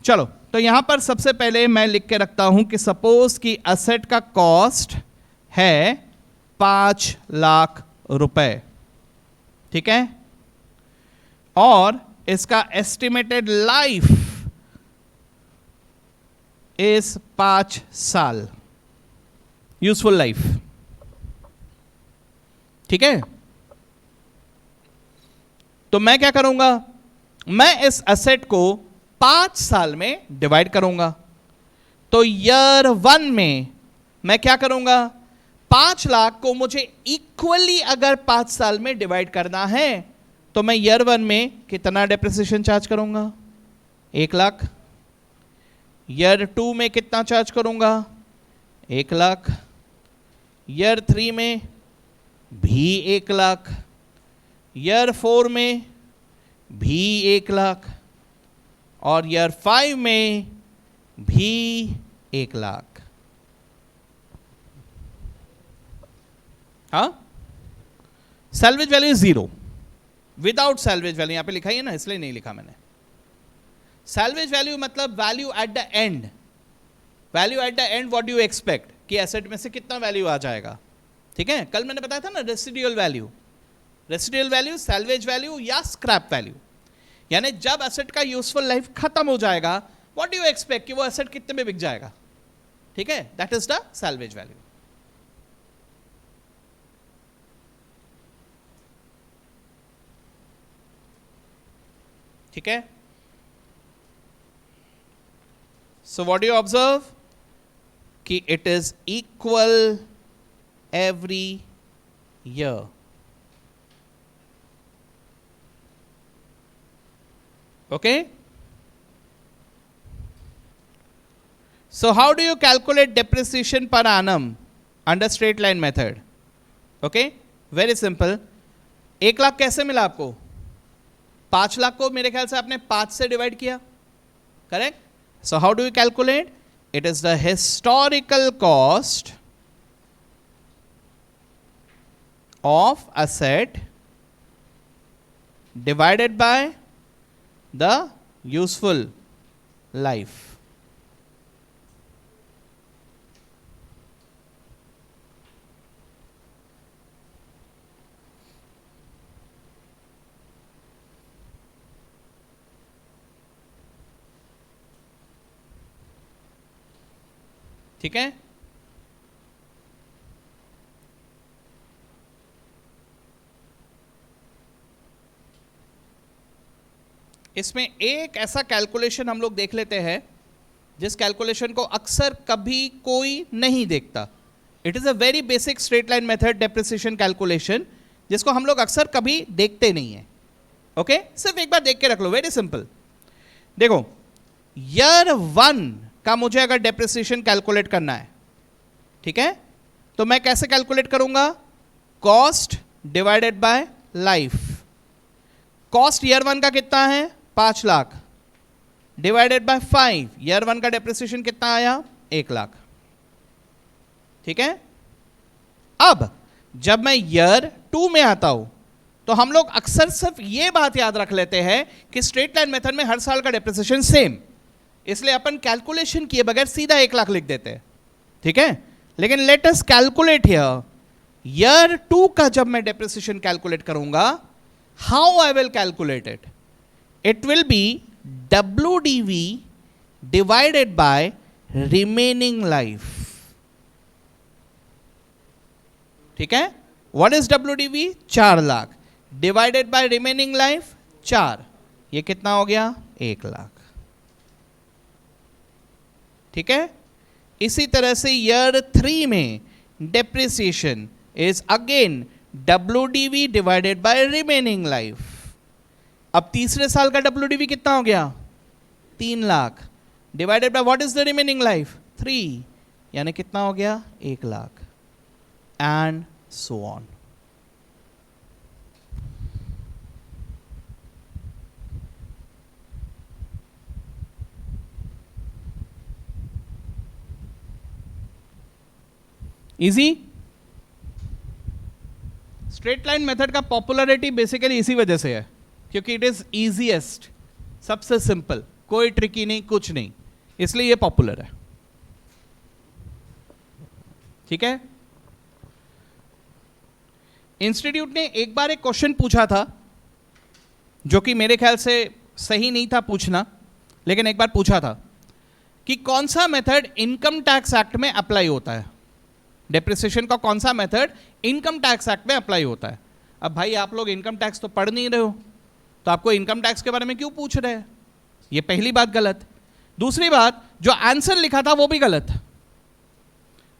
A: चलो, तो यहां पर सबसे पहले मैं लिख के रखता हूं कि सपोज कि असेट का कॉस्ट है 5 लाख रुपए। ठीक है? और इसका एस्टिमेटेड लाइफ इज 5 साल, यूजफुल लाइफ। ठीक है? तो मैं क्या करूंगा, मैं इस एसेट को 5 साल में डिवाइड करूंगा। तो ईयर 1 में मैं क्या करूंगा, 5 लाख को मुझे इक्वली अगर 5 साल में डिवाइड करना है तो मैं ईयर 1 में कितना डेप्रिसिएशन चार्ज करूंगा, 1 लाख। ईयर 2 में कितना चार्ज करूंगा, 1 लाख। ईयर 3 में भी 1 लाख। ईयर 4 में भी 1 लाख और ईयर 5 में भी 1 लाख। हाँ, salvage value 0, without salvage value, यहां पे लिखा ही है ना, इसलिए नहीं लिखा मैंने। सैल्वेज वैल्यू मतलब value eight the and. Value eight the and what do you expect कि एसेट में से कितना वैल्यू आ जाएगा। ठीक है, कल मैंने बताया था ना residual value. Residual value, salvage value या स्क्रैप वैल्यू, यानी जब एसेट का यूजफुल लाइफ खत्म हो जाएगा व्हाट डू यू एक्सपेक्ट कि वो एसेट कितने में बिक जाएगा। ठीक है, that is the salvage value. ठीक है, so what do you observe कि it is equal every year. Okay, so how do you calculate depreciation per annum under straight line method? Okay, very simple. 1 lakh कैसे मिला आपको, 5 लाख को मेरे ख्याल से आपने 5 से डिवाइड किया, correct. So how do you calculate? It is the historical cost of asset divided by the useful life. ठीक है, इसमें एक ऐसा कैलकुलेशन हम लोग देख लेते हैं जिस कैलकुलेशन को अक्सर कभी कोई नहीं देखता। It is a very basic straight line method depreciation calculation, जिसको हम लोग अक्सर कभी देखते नहीं है। ओके, सिर्फ एक बार देख के रख लो, वेरी सिंपल। देखो, ईयर 1 का मुझे अगर डेप्रिसिएशन कैलकुलेट करना है, ठीक है, तो मैं कैसे कैलकुलेट करूंगा, cost divided by life. Cost year 1 का कितना है, 5 लाख, डिवाइडेड बाय 5, ईयर 1 का डेप्रिसिएशन कितना आया, 1 लाख। ठीक है, अब जब मैं ईयर 2 में आता हूं तो हम लोग अक्सर सिर्फ ये बात याद रख लेते हैं कि स्ट्रेट लाइन मेथड में हर साल का डेप्रिसिएशन सेम, इसलिए अपन कैलकुलेशन किए बगैर सीधा 1 लाख लिख देते हैं। ठीक है, लेकिन let us calculate here, year 2 का जब मैं डेप्रिसिएशन कैलकुलेट करूंगा, how I will calculate it, it will be WDV divided by remaining life. ठीक है, what is WDV, 4 lakh, divided by remaining life 4, ये कितना हो गया, 1 लाख। ठीक है, इसी तरह से ईयर 3 में depreciation is again WDV divided by remaining life. अब तीसरे साल का WDV कितना हो गया, 3 lakh, divided by what is the remaining life, 3, यानी कितना हो गया, 1 lakh, and so on. Easy. Straight line method का पॉपुलैरिटी बेसिकली इसी वजह से है क्योंकि इट इज इजीएस्ट, सबसे सिंपल, कोई ट्रिकी नहीं, कुछ नहीं, इसलिए ये पॉपुलर है। ठीक है, इंस्टीट्यूट ने एक बार एक क्वेश्चन पूछा था जो कि मेरे ख्याल से सही नहीं था पूछना, लेकिन एक बार पूछा था कि कौन सा मेथड इनकम टैक्स एक्ट में अप्लाई होता है, डेप्रिसिएशन का कौन सा मेथड इनकम टैक्स एक्ट में अप्लाई होता है। अब भाई आप लोग इनकम टैक्स तो पढ़ नहीं रहे हो, तो आपको इनकम टैक्स के बारे में क्यों पूछ रहे हैं? ये पहली बात गलत। दूसरी बात, जो आंसर लिखा था वो भी गलत।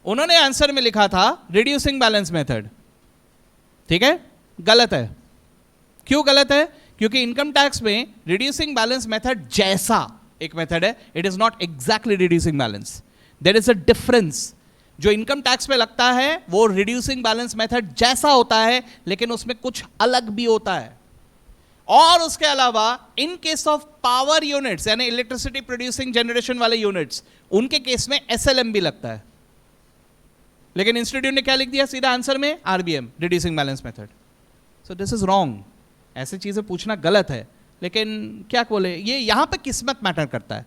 A: उन्होंने आंसर में लिखा था रिड्यूसिंग बैलेंस मेथड, ठीक है, गलत है। क्यों गलत है? क्योंकि इनकम टैक्स में रिड्यूसिंग बैलेंस मेथड जैसा एक मेथड है, it is not exactly reducing balance, there is a difference. जो इनकम टैक्स में लगता है वो रिड्यूसिंग बैलेंस मेथड जैसा होता है, लेकिन उसमें कुछ अलग भी होता है। और उसके अलावा in case of power units, यानी इलेक्ट्रिसिटी प्रोड्यूसिंग जनरेशन वाले यूनिट्स, उनके केस में एसएलएम भी लगता है। लेकिन इंस्टीट्यूट ने क्या लिख दिया सीधा आंसर में? RBM, reducing balance method. So this is wrong. ऐसी चीजें पूछना गलत है। लेकिन क्या बोले, ये यहां पर किस्मत मैटर करता है,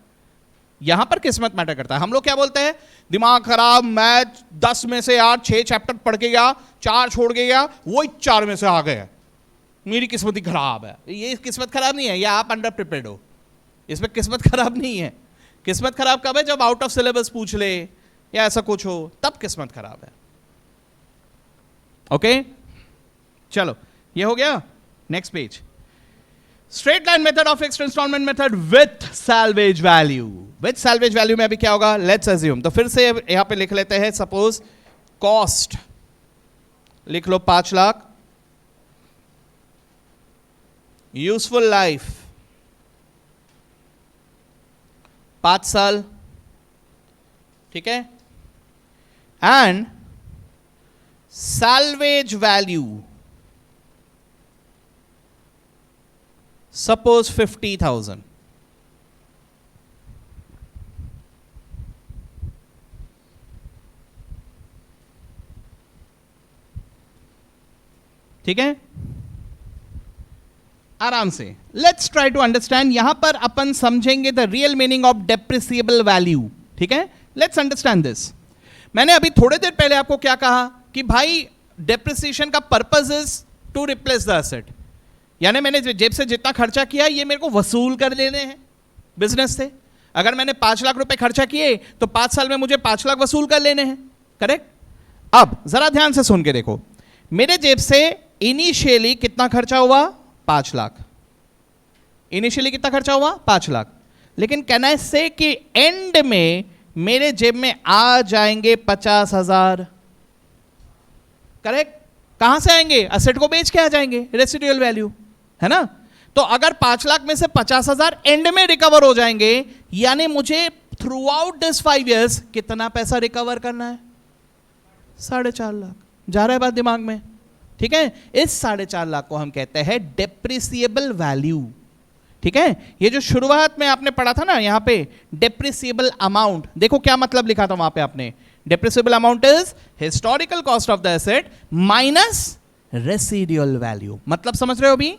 A: यहां पर किस्मत मैटर करता है। हम लोग क्या बोलते हैं, दिमाग खराब, मैं 10 में से यार 6 चैप्टर पढ़ के गया, 4 छोड़ के गया, वही 4 में से आ गए, मेरी किस्मत ही खराब है। ये किस्मत खराब नहीं है, या आप अंडर प्रिपेयर्ड हो। इसमें किस्मत खराब नहीं है। किस्मत खराब कब है? जब आउट ऑफ सिलेबस पूछ ले या ऐसा कुछ हो, तब किस्मत खराब है। ओके, चलो ये हो गया। Next page, straight line method of fixed installment method with salvage value. With salvage value में अभी क्या होगा, लेट्स अज्यूम, तो फिर से यहां पे लिख लेते हैं, सपोज कॉस्ट लिख लो 5 लाख, यूजफुल लाइफ 5 साल, ठीक है, एंड सैल्वेज वैल्यू सपोज 50,000। ठीक है, आराम से लेट्स ट्राई टू अंडरस्टैंड। यहां पर अपन समझेंगे the real meaning of depreciable value. ठीक है, लेट्स अंडरस्टैंड दिस। मैंने अभी थोड़े देर पहले आपको क्या कहा कि भाई डेप्रिसिएशन का purpose is to replace the asset, यानी मैंने जेब से जितना खर्चा किया ये मेरे को वसूल कर लेने हैं बिजनेस से। अगर मैंने 5 लाख रुपए खर्चा किए तो 5 साल में मुझे 5 लाख वसूल कर लेने हैं, करेक्ट? अब जरा ध्यान से सुन के देखो, मेरे जेब से इनिशियली कितना खर्चा हुआ? 5 लाख। इनिशियली कितना खर्चा हुआ? 5 लाख। लेकिन कैन आई से कि एंड में मेरे जेब में आ जाएंगे 50,000, करेक्ट? कहां से आएंगे? असेट को बेच के आ जाएंगे, रेसिडुअल वैल्यू, है ना? तो अगर 5 लाख में से 50,000 एंड में रिकवर हो जाएंगे, यानी मुझे थ्रू आउट दिस 5 years कितना पैसा रिकवर करना है? 4.5 लाख। जा रहा है बात दिमाग में? ठीक है, इस 4.5 लाख को हम कहते हैं डेप्रिसिएबल वैल्यू। ठीक है, ये जो शुरुआत में आपने पढ़ा था ना यहां पे डेप्रिसिएबल अमाउंट, देखो क्या मतलब लिखा था वहां पे आपने, depreciable amount is historical cost of the asset minus residual value. मतलब समझ रहे हो? अभी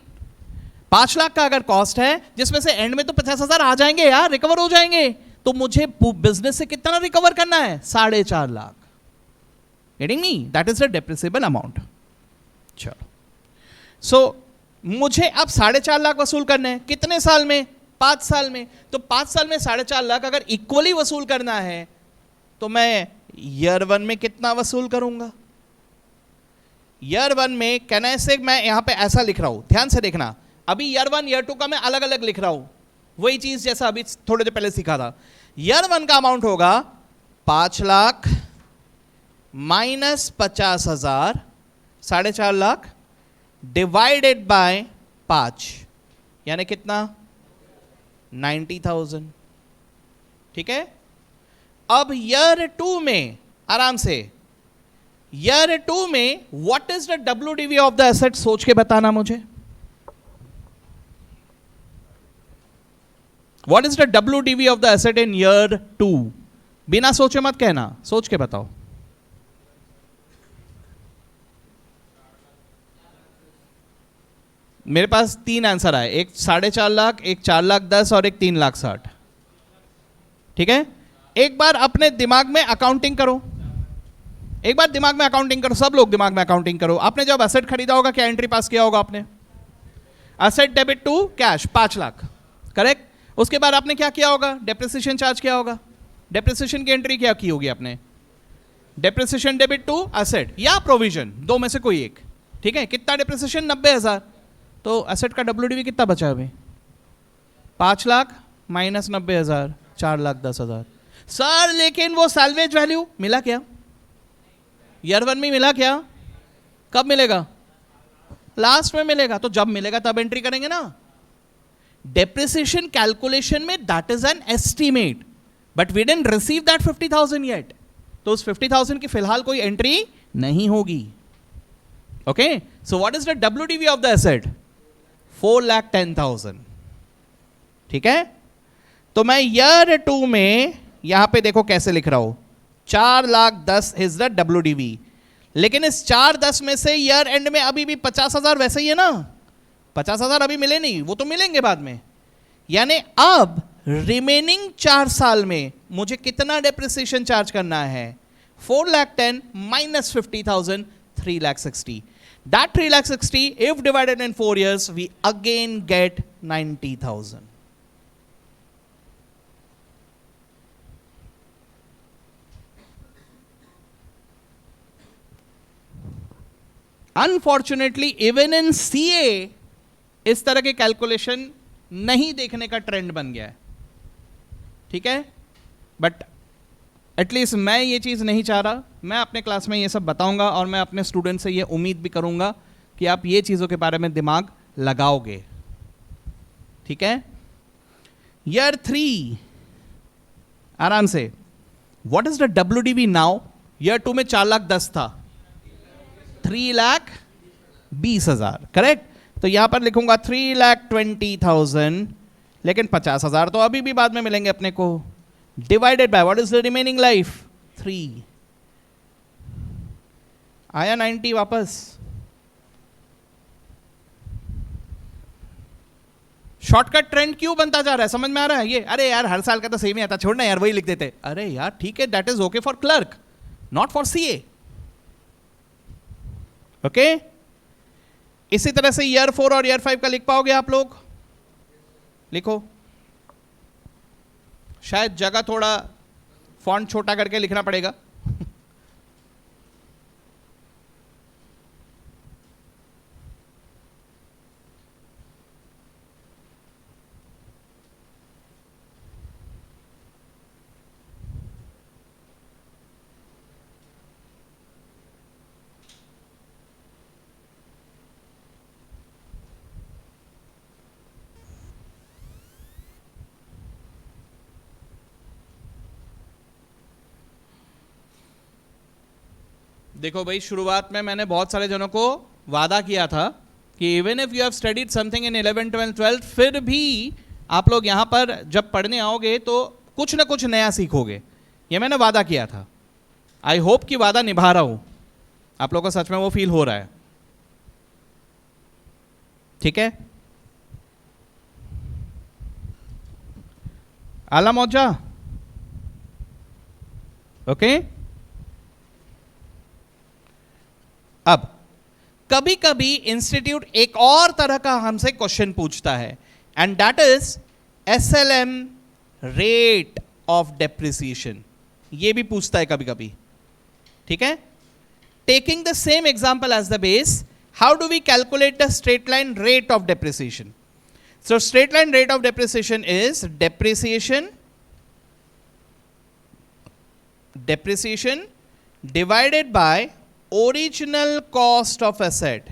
A: 5 लाख का अगर कॉस्ट है, जिसमें से एंड में तो 50,000 आ जाएंगे यार, रिकवर हो जाएंगे, तो मुझे बिजनेस से कितना रिकवर करना है? 4.5 lakh. Getting me? That is the depreciable amount. चलो, सो मुझे अब 4.5 लाख वसूल करने हैं। कितने साल में? 5 साल में। तो 5 साल में 4.5 लाख अगर इक्वली वसूल करना है तो मैं ईयर 1 में कितना वसूल करूंगा? ईयर 1 में कहना से मैं यहां पे ऐसा लिख रहा हूं, ध्यान से देखना। अभी ईयर 1 ईयर 2 का मैं अलग अलग लिख रहा हूं, वही चीज जैसा अभी थोड़े देर पहले सीखा था। ईयर 1 का अमाउंट होगा 5 lakh minus 50,000, 4.5 lakh divided by 5, यानी कितना? 90,000। ठीक है, अब ईयर 2 में आराम से, ईयर 2 में what is the WDV of the asset? सोच के बताना मुझे। What is the WDV of the asset in year 2? बिना सोचे मत कहना, सोच के बताओ। मेरे पास 3 आंसर आए, एक 4.5 लाख, एक 4,10,000 और एक 3,60,000। ठीक है, एक बार अपने दिमाग में अकाउंटिंग करो, एक बार दिमाग में अकाउंटिंग करो, सब लोग दिमाग में अकाउंटिंग करो। आपने जब एसेट खरीदा होगा क्या एंट्री पास किया होगा आपने? Asset debit to cash 5 lakh, correct? उसके बाद आपने क्या किया होगा? डेप्रिसिएशन चार्ज किया होगा। डेप्रिसिएशन की एंट्री क्या की होगी आपने? डेप्रिसिएशन डेबिट टू एसेट या प्रोविजन, दो में से कोई एक। ठीक है, कितना डेप्रिसिएशन? 90,000। तो एसेट का WDV कितना बचा अभी? 5 लाख माइनस 90,000, 4,10,000। सर लेकिन वो सैल्वेज वैल्यू मिला क्या? ईयर 1 में मिला क्या? कब मिलेगा? लास्ट में मिलेगा। तो जब मिलेगा तब एंट्री करेंगे ना। डेप्रिसिएशन कैलकुलेशन में that is an estimate, but we didn't receive that 50,000 yet, तो उस 50,000 की फिलहाल कोई एंट्री नहीं होगी। Okay, so what is the WDV of the asset? 4,10,000। ठीक है, तो मैं ईयर 2 में यहां पे देखो कैसे लिख रहा हूं, 4,10,000 इज द WDV, लेकिन इस 4,10,000 में से ईयर एंड में अभी भी 50,000 वैसे ही है ना। 50,000 अभी मिले नहीं, वो तो मिलेंगे बाद में। यानी अब रिमेनिंग 4 साल में मुझे कितना डेप्रिसिएशन चार्ज करना है? 4,10,000 minus 50,000, 3,60,000. That 3,60,000, if divided in 4 years, we again get 90,000. Unfortunately, even in CA, इस तरह के कैलकुलेशन नहीं देखने का ट्रेंड बन गया है। ठीक है, बट एटलीस्ट मैं ये चीज़ नहीं चाह रहा। मैं अपने क्लास में ये सब बताऊंगा और मैं अपने स्टूडेंट से ये उम्मीद भी करूंगा कि आप ये चीज़ों के बारे में दिमाग लगाओगे। ठीक है, ईयर 3 आराम से, what is the WDV now? Year 2 में 4,10,000 था, 3,20,000, करेक्ट। तो यहां पर लिखूंगा 3,20,000, लेकिन 50,000 तो अभी भी बाद में मिलेंगे अपने को। Divided by what is the remaining life? 3। आया 90 वापस। शॉर्टकट ट्रेंड क्यों बनता जा रहा है, समझ में आ रहा है ये? अरे यार हर साल का तो सेम ही आता, छोड़ना यार वही लिख देते। अरे यार ठीक है, that is okay for clerk, not for CA। Okay, इसी तरह से ईयर 4 और ईयर 5 का लिख पाओगे आप लोग? लिखो, शायद जगह थोड़ा फॉन्ट छोटा करके लिखना पड़ेगा। देखो भाई, शुरुआत में मैंने बहुत सारे जनों को वादा किया था कि even if you have studied something in 11th 12th 12th, फिर भी आप लोग यहां पर जब पढ़ने आओगे तो कुछ ना कुछ नया सीखोगे। ये मैंने वादा किया था। आई होप कि वादा निभा रहा हूं, आप लोगों को सच में वो फील हो रहा है। ठीक है, आला मौजा। ओके, अब कभी कभी इंस्टीट्यूट एक और तरह का हमसे क्वेश्चन पूछता है, and that is SLM rate of depreciation. ये भी पूछता है कभी कभी। ठीक है, taking the same example as the base, how do we calculate the straight line rate of depreciation? So straight line rate of depreciation is depreciation divided by original cost of asset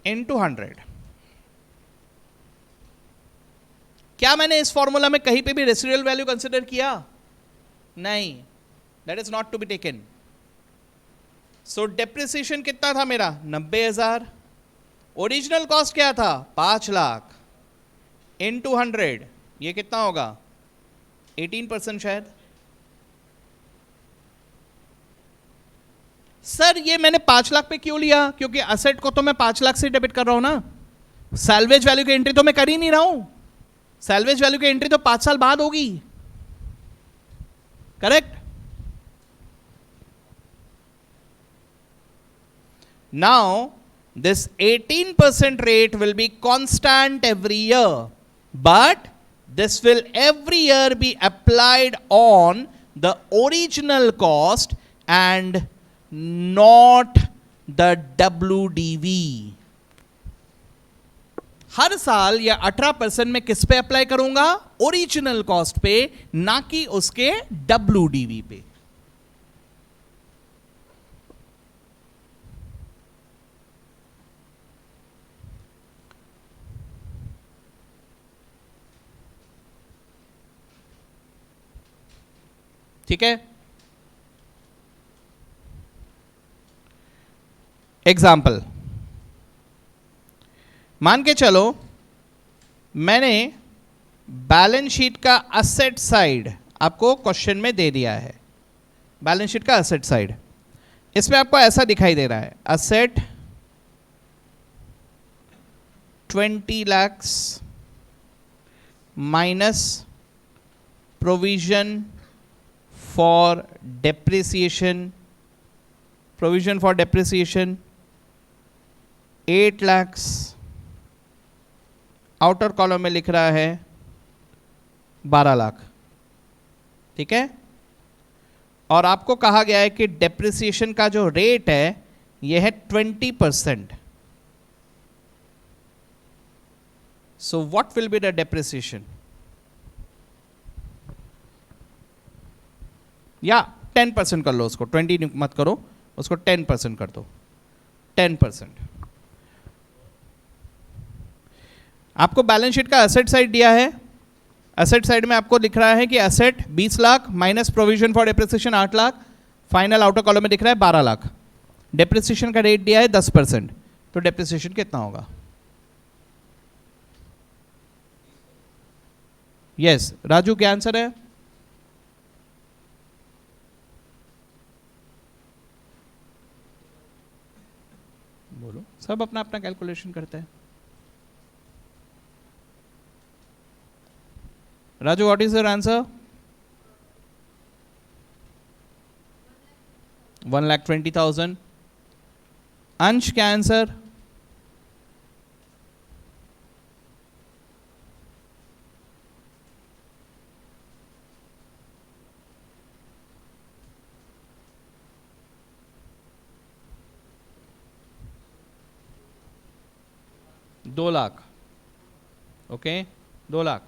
A: into 100. क्या मैंने इस formula में कहीं पे भी residual value consider किया? नहीं, that is not to be taken. So depreciation कितना था मेरा? 90,000। ओरिजिनल कॉस्ट क्या था? 5 लाख इनटू 100, ये कितना होगा? 18% शायद। सर ये मैंने 5 लाख पे क्यों लिया? क्योंकि असेट को तो मैं 5 लाख से डेबिट कर रहा हूं ना। सैल्वेज वैल्यू की एंट्री तो मैं कर ही नहीं रहा हूं। सैल्वेज वैल्यू की एंट्री तो 5 साल बाद होगी, correct? Now this 18% rate will be constant every year, but this will every year be applied on the original cost and not the WDV. हर साल या 18% में किस पे अप्लाई करूंगा? ओरिजिनल कॉस्ट पे, ना कि उसके WDV पे। ठीक है। एग्जाम्पल मान के चलो, मैंने बैलेंस शीट का असेट साइड आपको क्वेश्चन में दे दिया है। बैलेंस शीट का असेट साइड, इसमें आपको ऐसा दिखाई दे रहा है, asset 20 lakh minus provision for depreciation, provision for depreciation 8 lakh, outer column में लिख रहा है 12 लाख। ठीक है। और आपको कहा गया है कि डेप्रिसिएशन का जो रेट है यह है 20%। So what will be the depreciation? या 10% कर लो उसको, 20 मत करो, उसको 10% कर दो, 10%। आपको बैलेंस शीट का असेट साइड दिया है। असेट साइड में आपको दिख रहा है कि asset 20 lakh minus provision for depreciation 8 lakh, final outer column में दिख रहा है 12 लाख। डेप्रिसिएशन का रेट दिया है 10%, तो डेप्रिसिएशन कितना होगा? यस राजू, क्या आंसर है? बोलो, सब अपना अपना कैलकुलेशन करते हैं। Raju, what is your answer? 1,20,000। अंश, क्या आंसर? दो लाख। ओके, 2 लाख।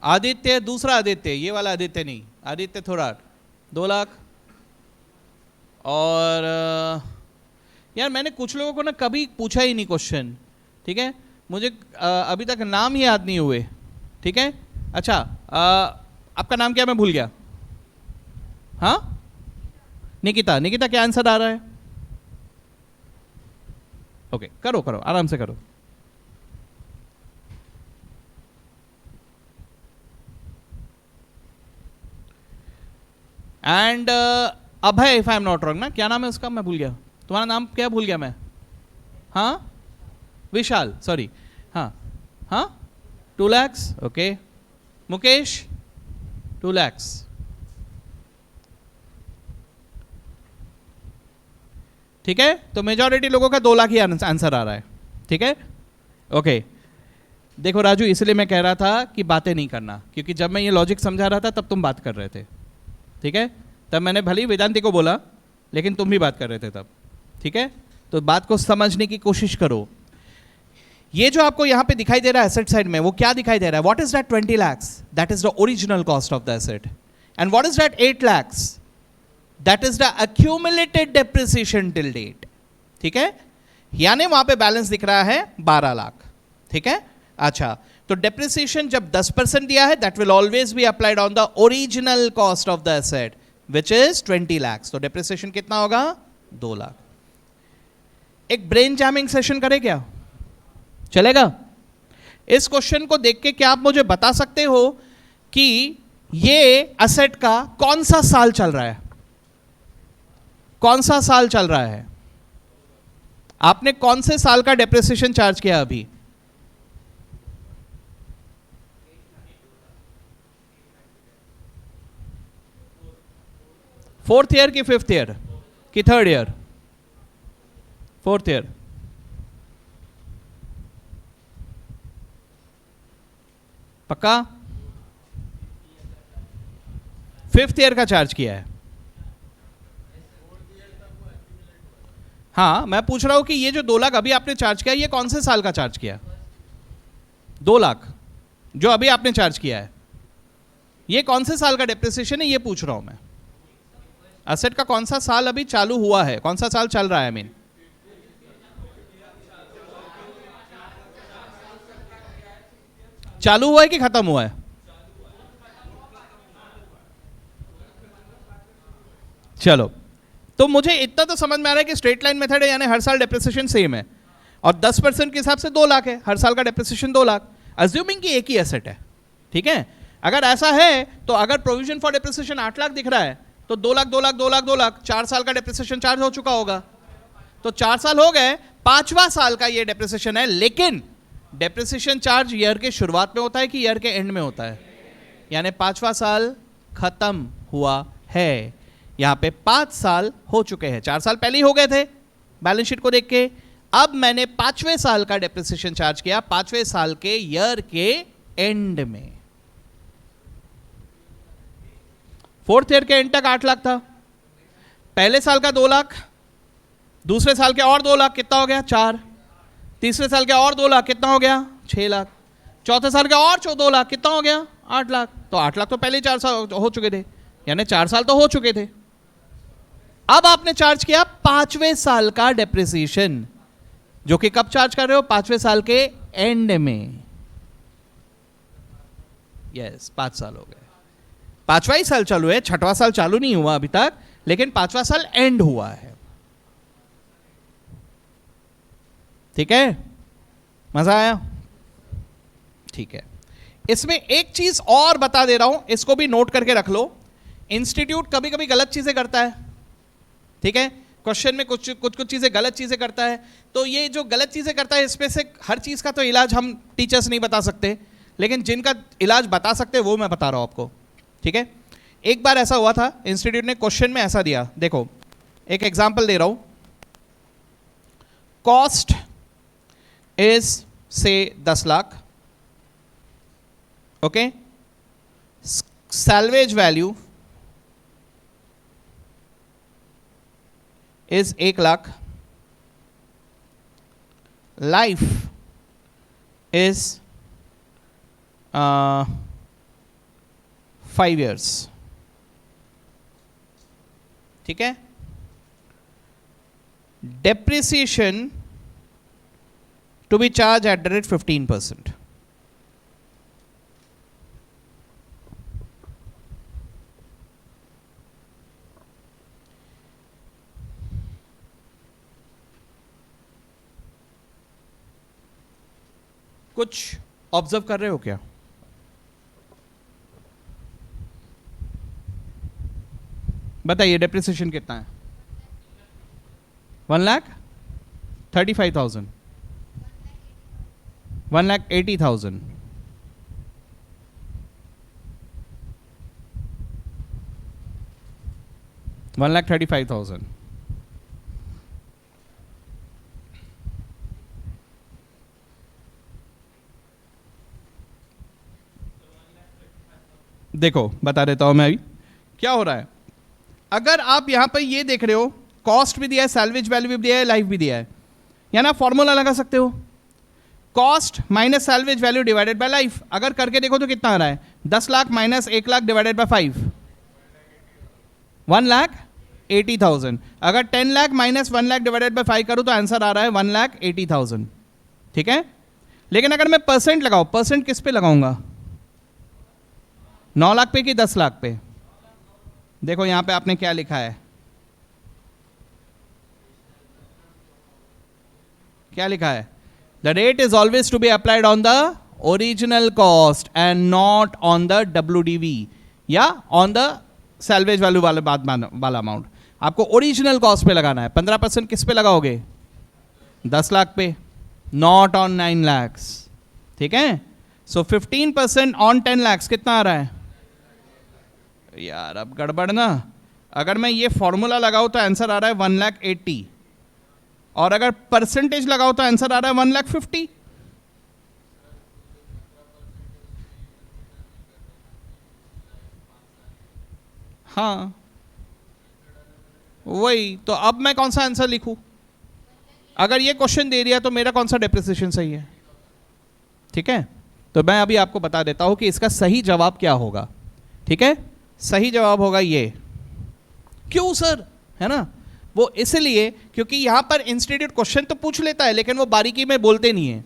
A: आदित्य, दूसरा आदित्य, ये वाला आदित्य नहीं, आदित्य थोड़ा 2 लाख। और यार मैंने कुछ लोगों को ना कभी पूछा ही नहीं क्वेश्चन। ठीक है, मुझे अभी तक नाम ही याद नहीं हुए। ठीक है, अच्छा आपका नाम क्या, मैं भूल गया। हाँ, निकिता। निकिता, क्या आंसर आ रहा है? ओके, करो करो, आराम से करो। And Abhay, if I am not wrong ना, क्या नाम है उसका, मैं भूल गया। तुम्हारा नाम क्या भूल गया मैं? हाँ, विशाल, सॉरी। हाँ हाँ, 2 लाख। ओके, मुकेश 2 लाख। ठीक है, तो मेजॉरिटी लोगों का 2 लाख ही आंसर आ रहा है। ठीक है, ओके। देखो राजू, इसलिए मैं कह रहा था कि बातें नहीं करना, क्योंकि जब मैं ये लॉजिक समझा रहा था तब तुम बात कर रहे थे। ठीक है, तब मैंने भले ही वेदांति को बोला, लेकिन तुम भी बात कर रहे थे तब। ठीक है, तो बात को समझने की कोशिश करो। ये जो आपको यहां पे दिखाई दे रहा है एसेट साइड में, वो क्या दिखाई दे रहा है? What is that 20 lakhs? That is the original cost of the asset. And what is that 8 lakhs? That is the accumulated depreciation till date। ठीक है, यानी वहां पे बैलेंस दिख रहा है 12 लाख। ठीक है, अच्छा, तो डेप्रिसिएशन जब 10% दिया है, that will always be applied on the original cost of the asset which is 20 lakhs। तो डेप्रिसिएशन कितना होगा? 2 लाख। एक ब्रेन जैमिंग सेशन करे क्या? चलेगा? इस क्वेश्चन को देख के क्या आप मुझे बता सकते हो कि ये एसेट का कौन सा साल चल रहा है? कौन सा साल चल रहा है? आपने कौन से साल का डेप्रिसिएशन चार्ज किया अभी? फोर्थ ईयर की फिफ्थ ईयर की थर्ड ईयर? Fourth year. पक्का? फिफ्थ ईयर का चार्ज किया है। हाँ मैं पूछ रहा हूं कि ये जो 2 लाख अभी आपने चार्ज किया, ये कौन से साल का चार्ज किया? 2 लाख जो अभी आपने चार्ज किया है, ये कौन से साल का डेप्रिसिएशन है, ये पूछ रहा हूं मैं। असेट का कौन सा साल अभी चालू हुआ है, कौन सा साल चल रहा है? आई मीन चालू हुआ है कि खत्म हुआ है? चलो, तो मुझे इतना तो समझ में आ रहा है कि स्ट्रेट लाइन मेथड है, यानी हर साल डेप्रिसिएशन सेम है, और 10% के हिसाब से 2 लाख है, हर साल का डेप्रिसिएशन 2 लाख, अज्यूमिंग कि एक ही एसेट है। ठीक है, अगर ऐसा है तो अगर प्रोविजन फॉर डेप्रिसिएशन 8 लाख दिख रहा है तो 2 लाख 2 लाख 2 लाख 2 लाख 4 साल का डेप्रिसिएशन चार्ज हो चुका होगा। तो 4 साल हो गए, 5वां साल का ये डेप्रिसिएशन है, लेकिन डेप्रिसिएशन चार्ज ईयर के शुरुआत में होता है कि ईयर के एंड में होता है? यानी 5वां साल खत्म हुआ है। यहां पे 5 साल हो चुके हैं, 4 साल पहले ही हो गए थे बैलेंस शीट को देख के। अब मैंने 5वें साल का डेप्रिसिएशन चार्ज किया, 5वें साल के ईयर के एंड में। 4th ईयर के एंड तक 8 लाख था, पहले साल का 2 लाख, दूसरे साल के और 2 लाख, कितना हो गया? 4। तीसरे साल के और 2 लाख, कितना हो गया? 6 लाख। चौथे साल के और 2 लाख, कितना हो गया? 8 लाख। तो 8 लाख तो पहले ही 4 साल हो चुके थे, यानी 4 साल तो हो चुके थे। अब आपने चार्ज किया 5वें साल का डेप्रिसिएशन, जो कि कब चार्ज कर रहे हो? 5वें साल के एंड में। यस, 5 साल हो गए, 5वां ही साल चालू है, 6वां साल चालू नहीं हुआ अभी तक, लेकिन 5वां साल एंड हुआ है। ठीक है, मजा आया? ठीक है, इसमें एक चीज और बता दे रहा हूं, इसको भी नोट करके रख लो। इंस्टीट्यूट कभी कभी गलत चीजें करता है, ठीक है, क्वेश्चन में कुछ चीजें गलत चीजें करता है। तो ये जो गलत चीजें करता है, इसमें से हर चीज का तो इलाज हम टीचर्स नहीं बता सकते, लेकिन जिनका इलाज बता सकते हैं वो मैं बता रहा हूं आपको। ठीक है, एक बार ऐसा हुआ था, इंस्टीट्यूट ने क्वेश्चन में ऐसा दिया, देखो एक एग्जांपल दे रहा हूं। कॉस्ट इज से 10 lakh, okay, salvage value is 1 lakh, life is 5 years। ठीक है, depreciation to be charge at the rate 15%। कुछ ऑब्जर्व कर रहे हो क्या? बताइए डेप्रिसिएशन कितना है? 1,35,000, 1,80,000, 1,35,000। देखो बता देता हूं मैं अभी क्या हो रहा है। अगर आप यहां पर ये देख रहे हो, कॉस्ट भी दिया है, सैल्वेज वैल्यू भी दिया है, लाइफ भी दिया है, या ना फॉर्मूला लगा सकते हो, cost minus salvage value divided by life. अगर करके देखो तो कितना आ रहा है? 10 lakh minus 1 lakh divided by 5, 1,80,000। अगर 10 lakh minus 1 lakh divided by 5 करूं तो आंसर आ रहा है 1,80,000। ठीक है, लेकिन अगर मैं परसेंट लगाऊं, परसेंट किस पे लगाऊंगा? 9 लाख पे कि 10 लाख पे? देखो यहां पे आपने क्या लिखा है, क्या लिखा है? The rate is always to be applied on the original cost and not on the WDV या ऑन द सैल्वेज वैल्यू वाला अमाउंट। आपको ओरिजिनल कॉस्ट पे लगाना है। 15% किस पे लगाओगे? 10 लाख पे, नॉट ऑन 9 lakhs। ठीक है, सो 15% ऑन 10 lakhs कितना आ रहा है? यार अब गड़बड़ ना, अगर मैं ये फॉर्मूला लगाऊं तो आंसर आ रहा है 1,80,000, और अगर परसेंटेज लगाओ तो आंसर आ रहा है 1,50,000। हाँ वही तो, अब मैं कौन सा आंसर लिखूं? अगर ये क्वेश्चन दे दिया तो मेरा कौन सा डेप्रिसिएशन सही है? ठीक है, तो मैं अभी आपको बता देता हूं कि इसका सही जवाब क्या होगा। ठीक है, सही जवाब होगा ये। क्यों सर? है ना, वो इसलिए क्योंकि यहां पर इंस्टीट्यूट क्वेश्चन तो पूछ लेता है लेकिन वो बारीकी में बोलते नहीं है।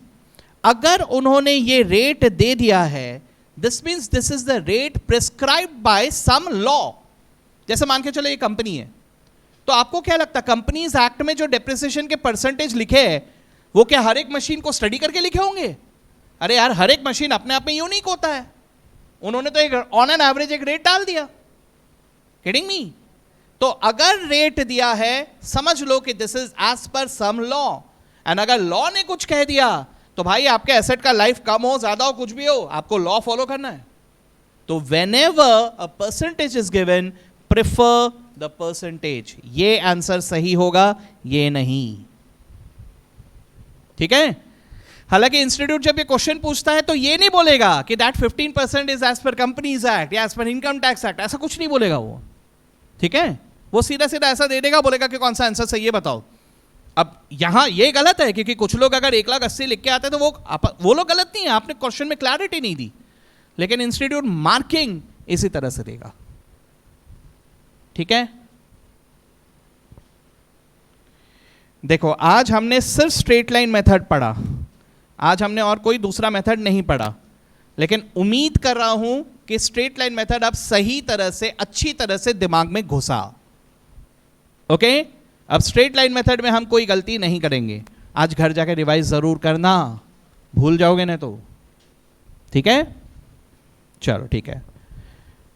A: अगर उन्होंने ये रेट दे दिया है, this means this is the rate prescribed by some law. जैसे मान के चलो ये कंपनी है, तो आपको क्या लगता है कंपनीज एक्ट में जो डेप्रिसिएशन के परसेंटेज लिखे हैं वो क्या हर एक मशीन को स्टडी करके लिखे होंगे? अरे यार, हर एक मशीन अपने आप में यूनिक होता है। उन्होंने तो एक ऑन एन एवरेज एक रेट डाल दिया। Kidding me? तो अगर रेट दिया है, समझ लो कि this is as per some law, and अगर लॉ ने कुछ कह दिया तो भाई आपके एसेट का लाइफ कम हो ज्यादा हो कुछ भी हो, आपको लॉ फॉलो करना है। तो whenever a percentage is given, prefer the percentage. ये आंसर सही होगा, ये नहीं। ठीक है, हालांकि इंस्टीट्यूट जब ये क्वेश्चन पूछता है तो ये नहीं बोलेगा कि that 15% is as per companies act या as per income tax act, ऐसा कुछ नहीं बोलेगा वो। ठीक है, वो सीधा सीधा ऐसा दे देगा, बोलेगा कि कौन सा आंसर सही है बताओ। अब यहां ये गलत है क्योंकि कुछ लोग अगर 1,80,000 लिख के आते हैं तो वो लोग गलत नहीं है, आपने क्वेश्चन में क्लैरिटी नहीं दी, लेकिन इंस्टीट्यूट मार्किंग इसी तरह से देगा। ठीक है, देखो आज हमने सिर्फ स्ट्रेट लाइन मेथड पढ़ा, आज हमने और कोई दूसरा मेथड नहीं पढ़ा, लेकिन उम्मीद कर रहा हूं कि स्ट्रेट लाइन मेथड अब सही तरह से अच्छी तरह से दिमाग में घुसा। ओके, अब स्ट्रेट लाइन मेथड में हम कोई गलती नहीं करेंगे। आज घर जाके रिवाइज जरूर करना, भूल जाओगे ना तो। ठीक है, चलो ठीक है,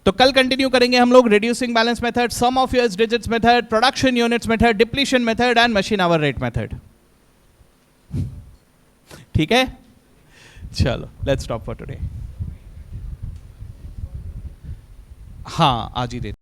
A: तो कल कंटिन्यू करेंगे हम लोग reducing balance method, sum of us digits method, production units method, depletion method and machine hour rate method. ठीक है, चलो लेट्स स्टॉप फॉर टुडे। हाँ, आज ही दे